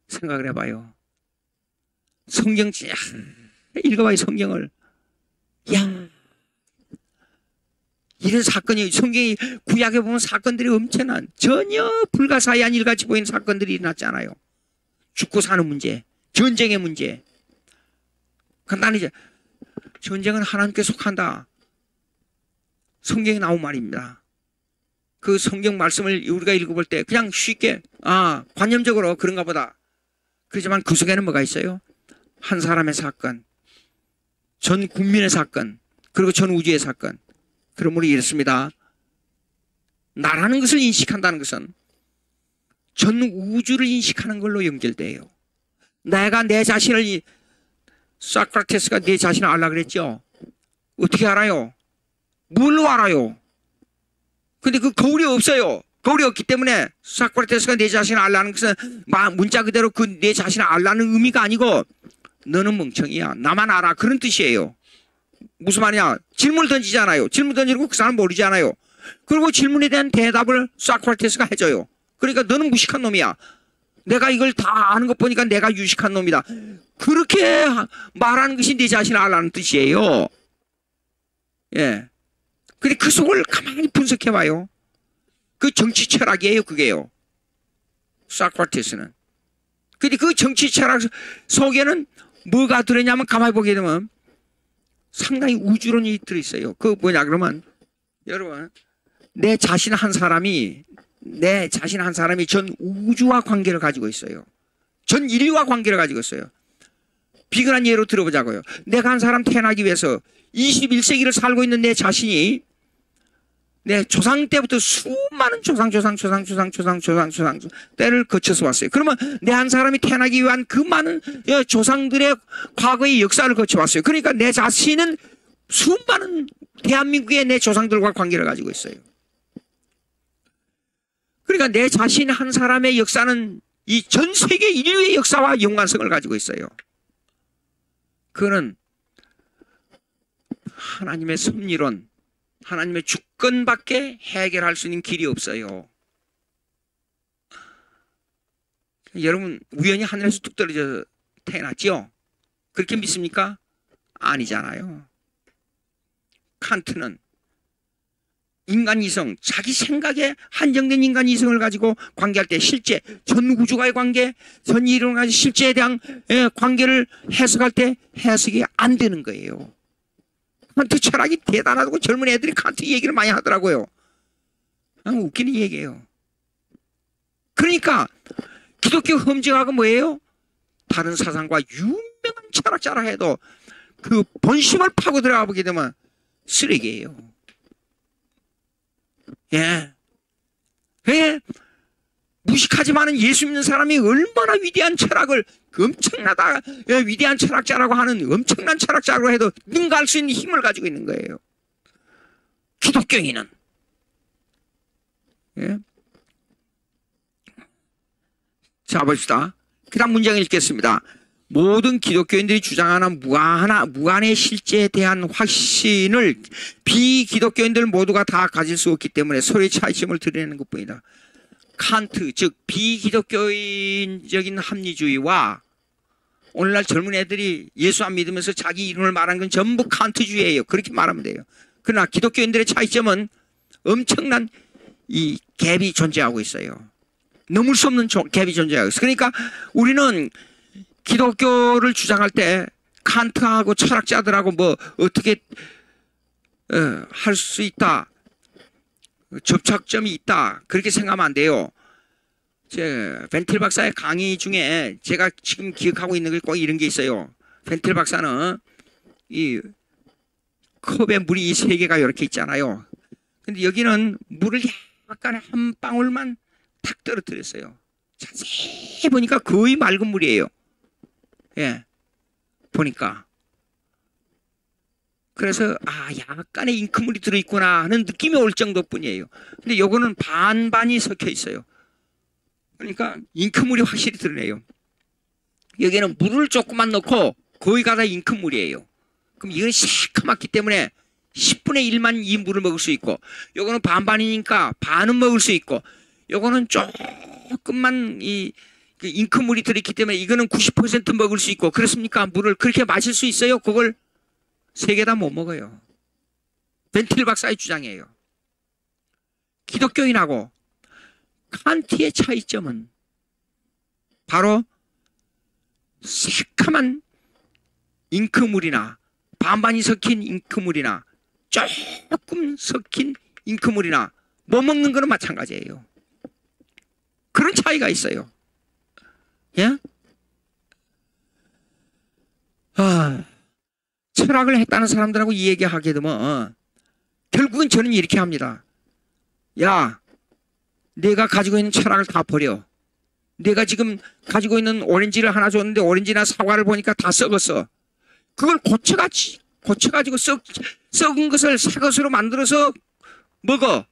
생각을 해봐요. 성경 읽어봐요. 성경을. 야, 이런 사건이 성경이 구약에 보면 사건들이 엄청난 전혀 불가사의한 일같이 보이는 사건들이 일어났잖아요. 죽고 사는 문제, 전쟁의 문제. 간단히 전쟁은 하나님께 속한다. 성경에 나온 말입니다. 그 성경 말씀을 우리가 읽어볼 때 그냥 쉽게 관념적으로 그런가 보다. 그렇지만 그 속에는 뭐가 있어요? 한 사람의 사건, 전 국민의 사건, 그리고 전 우주의 사건. 그러므로 이렇습니다. 나라는 것을 인식한다는 것은 전 우주를 인식하는 걸로 연결돼요. 내가 내 자신을, 소크라테스가 내 자신을 알라 그랬죠. 어떻게 알아요? 뭘로 알아요? 근데 그 거울이 없어요. 거울이 없기 때문에 소크라테스가 내 자신을 알라는 것은 문자 그대로 그 내 자신을 알라는 의미가 아니고 너는 멍청이야. 나만 알아. 그런 뜻이에요. 무슨 말이냐? 질문을 던지잖아요. 질문 던지고 그 사람 모르잖아요. 그리고 질문에 대한 대답을 소크라테스가 해줘요. 그러니까 너는 무식한 놈이야. 내가 이걸 다 아는 것 보니까 내가 유식한 놈이다. 그렇게 말하는 것이 내 자신을 알라는 뜻이에요. 예. 근데 그 속을 가만히 분석해봐요. 그 정치 철학이에요, 그게요. 소크라테스는. 근데 그 정치 철학 속에는 뭐가 들어있냐면 가만히 보게 되면 상당히 우주론이 들어있어요. 그 뭐냐 그러면 여러분 내 자신 한 사람이 전 우주와 관계를 가지고 있어요. 전 인류와 관계를 가지고 있어요. 비근한 예로 들어보자고요. 내가 한 사람 태어나기 위해서 21세기를 살고 있는 내 자신이 내 조상 때부터 수많은 조상 때를 거쳐서 왔어요. 그러면 내 한 사람이 태어나기 위한 그 많은 조상들의 과거의 역사를 거쳐왔어요. 그러니까 내 자신은 수많은 대한민국의 내 조상들과 관계를 가지고 있어요. 그러니까 내 자신 한 사람의 역사는 이 전 세계 인류의 역사와 연관성을 가지고 있어요. 그거는 하나님의 섭리론, 하나님의 주권밖에 해결할 수 있는 길이 없어요. 여러분 우연히 하늘에서 뚝 떨어져 태어났죠? 그렇게 믿습니까? 아니잖아요. 칸트는 인간 이성, 자기 생각에 한정된 인간 이성을 가지고 관계할 때 실제 전 우주와의 관계, 전 인류와의 실제에 대한 관계를 해석할 때 해석이 안 되는 거예요. 칸트 철학이 대단하다고 젊은 애들이 칸트 얘기를 많이 하더라고요. 웃기는 얘기예요. 그러니까 기독교 험증학은 뭐예요? 다른 사상과 유명한 철학자라 해도 그 본심을 파고 들어가 보게 되면 쓰레기예요. 예. 왜? 무식하지만은 예수 믿는 사람이 얼마나 위대한 철학을 엄청나다 위대한 철학자라고 하는 엄청난 철학자라고 해도 능가할 수 있는 힘을 가지고 있는 거예요. 기독교인은. 예. 자 봅시다. 그 다음 문장을 읽겠습니다. 모든 기독교인들이 주장하는 무한의 실제에 대한 확신을 비기독교인들 모두가 다 가질 수 없기 때문에 서로의 차이점을 드러내는 것뿐이다. 칸트, 즉 비기독교인적인 합리주의와 오늘날 젊은 애들이 예수 안 믿으면서 자기 이름을 말하는 건 전부 칸트주의예요. 그렇게 말하면 돼요. 그러나 기독교인들의 차이점은 엄청난 이 갭이 존재하고 있어요. 넘을 수 없는 갭이 존재하고 있어요. 그러니까 우리는 기독교를 주장할 때 칸트하고 철학자들하고 뭐 어떻게 할 수 있다. 접착점이 있다. 그렇게 생각하면 안 돼요. 벤틸 박사의 강의 중에 제가 지금 기억하고 있는 게 꼭 이런 게 있어요. 벤틸 박사는 이 컵에 물이 세 개가 이렇게 있잖아요. 근데 여기는 물을 약간 한 방울만 탁 떨어뜨렸어요. 자세히 보니까 거의 맑은 물이에요. 예, 보니까. 그래서 약간의 잉크물이 들어있구나 하는 느낌이 올 정도뿐이에요. 근데 요거는 반반이 섞여 있어요. 그러니까 잉크물이 확실히 드러내요. 여기는 물을 조금만 넣고 거의 다 잉크물이에요. 그럼 이건 새카맣기 때문에 10분의 1만 이 물을 먹을 수 있고, 요거는 반반이니까 반은 먹을 수 있고, 요거는 조금만 이 잉크물이 들어있기 때문에 이거는 90% 먹을 수 있고, 그렇습니까? 물을 그렇게 마실 수 있어요? 그걸 세 개 다 못 먹어요. 벤틸 박사의 주장이에요. 기독교인하고 칸트의 차이점은 바로 새카만 잉크물이나 반반이 섞인 잉크물이나 조금 섞인 잉크물이나 못 먹는 거는 마찬가지예요. 그런 차이가 있어요. 예? 철학을 했다는 사람들하고 이 얘기하게 되면 결국은 저는 이렇게 합니다. 야, 내가 가지고 있는 철학을 다 버려. 내가 지금 가지고 있는 오렌지를 하나 줬는데 오렌지나 사과를 보니까 다 썩었어. 그걸 고쳐가지고 썩은 것을 새 것으로 만들어서 먹어.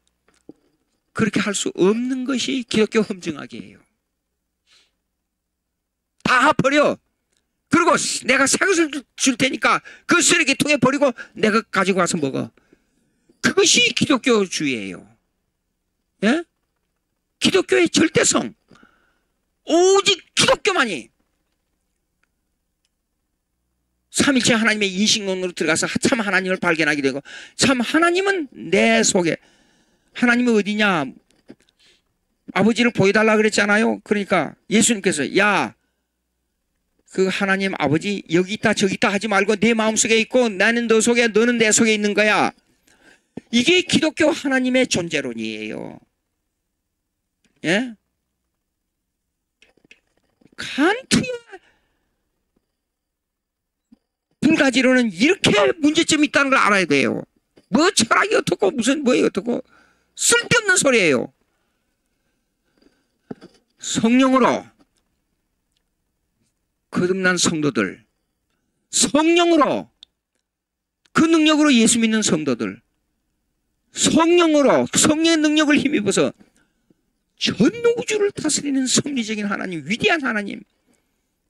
그렇게 할 수 없는 것이 기독교 험증학이에요. 다 버려. 그리고 내가 새 것을 줄 테니까 그 쓰레기통에 버리고 내가 가지고 와서 먹어. 그것이 기독교주의예요. 예? 기독교의 절대성. 오직 기독교만이 삼위일체 하나님의 인식론으로 들어가서 참 하나님을 발견하게 되고, 참 하나님은 내 속에, 하나님은 어디냐? 아버지를 보여달라 그랬잖아요. 그러니까 예수님께서 야, 그 하나님 아버지 여기 있다 저기 있다 하지 말고 내 마음속에 있고 나는 너 속에 너는 내 속에 있는 거야. 이게 기독교 하나님의 존재론이에요. 예? 칸트의 불가지론은 이렇게 문제점이 있다는 걸 알아야 돼요. 뭐 철학이 어떻고 무슨 뭐예요 어떻고 쓸데없는 소리예요. 성령으로 거듭난 성도들, 성령으로 그 능력으로 예수 믿는 성도들, 성령으로 성령의 능력을 힘입어서 전 우주를 다스리는 섭리적인 하나님, 위대한 하나님,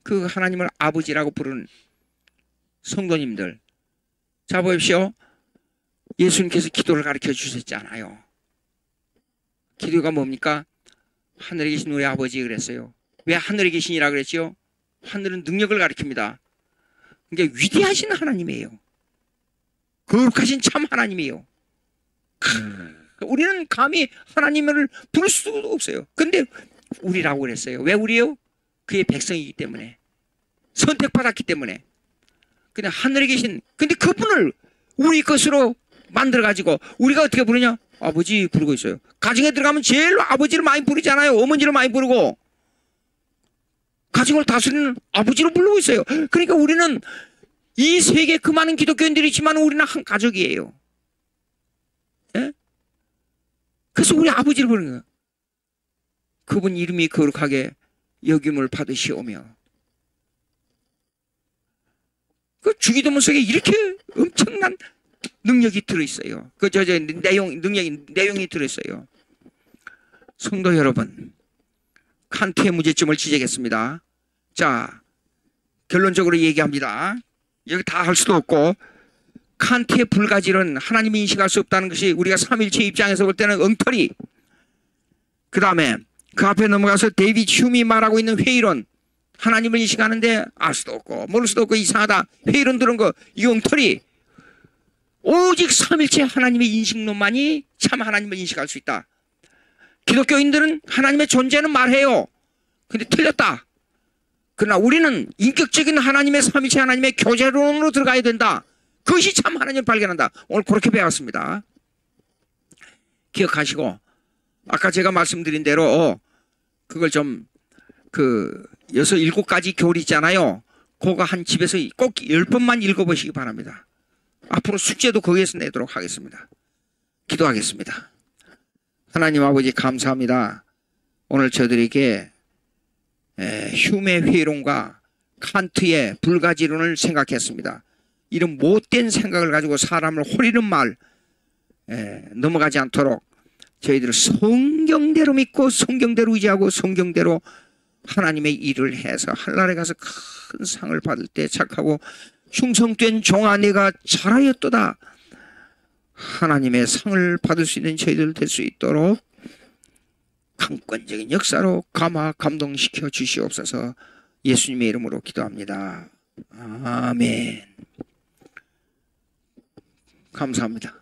그 하나님을 아버지라고 부르는 성도님들. 자 보십시오. 예수님께서 기도를 가르쳐 주셨잖아요. 기도가 뭡니까? 하늘에 계신 우리 아버지 그랬어요. 왜 하늘에 계시니라 그랬죠? 하늘은 능력을 가리킵니다. 그러니까 위대하신 하나님이에요. 거룩하신 참 하나님이에요. 우리는 감히 하나님을 부를 수도 없어요. 근데 우리라고 그랬어요. 왜 우리요? 그의 백성이기 때문에, 선택받았기 때문에. 그냥 하늘에 계신, 근데 그분을 우리 것으로 만들어가지고 우리가 어떻게 부르냐? 아버지 부르고 있어요. 가정에 들어가면 제일 아버지를 많이 부르잖아요. 어머니를 많이 부르고. 가정을 다스리는 아버지로 부르고 있어요. 그러니까 우리는 이 세계 그 많은 기독교인들이 있지만 우리는 한 가족이에요. 예? 그래서 우리 아버지를 부르는 거예요. 그분 이름이 거룩하게 여김을 받으시오며. 그 주기도문 속에 이렇게 엄청난 능력이 들어있어요. 내용이 들어있어요. 성도 여러분, 칸트의 문제점을 지적했습니다. 자, 결론적으로 얘기합니다. 여기 다 할 수도 없고, 칸트의 불가지론, 하나님이 인식할 수 없다는 것이 우리가 삼위일체 입장에서 볼 때는 엉터리. 그 다음에 그 앞에 넘어가서 데이비드 휴미 말하고 있는 회의론, 하나님을 인식하는데 알 수도 없고 모를 수도 없고 이상하다, 회의론 들은 거, 이거 엉터리. 오직 삼위일체 하나님의 인식론만이 참 하나님을 인식할 수 있다. 기독교인들은 하나님의 존재는 말해요. 근데 틀렸다. 그러나 우리는 인격적인 하나님의 삼위일체 하나님의 교제론으로 들어가야 된다. 그것이 참 하나님을 발견한다. 오늘 그렇게 배웠습니다. 기억하시고 아까 제가 말씀드린 대로 그걸 좀 그 6, 7가지 교리 있잖아요. 그거 한 집에서 꼭 10번만 읽어보시기 바랍니다. 앞으로 숙제도 거기에서 내도록 하겠습니다. 기도하겠습니다. 하나님 아버지 감사합니다. 오늘 저들에게 휴메 회론과 칸트의 불가지론을 생각했습니다. 이런 못된 생각을 가지고 사람을 호리는 말 넘어가지 않도록 저희들을 성경대로 믿고 성경대로 의지하고 성경대로 하나님의 일을 해서 하늘나라에 가서 큰 상을 받을 때 착하고 충성된 종아 내가 잘하였도다 하나님의 상을 받을 수 있는 저희들 될 수 있도록 강권적인 역사로 감동시켜 주시옵소서. 예수님의 이름으로 기도합니다. 아멘. 감사합니다.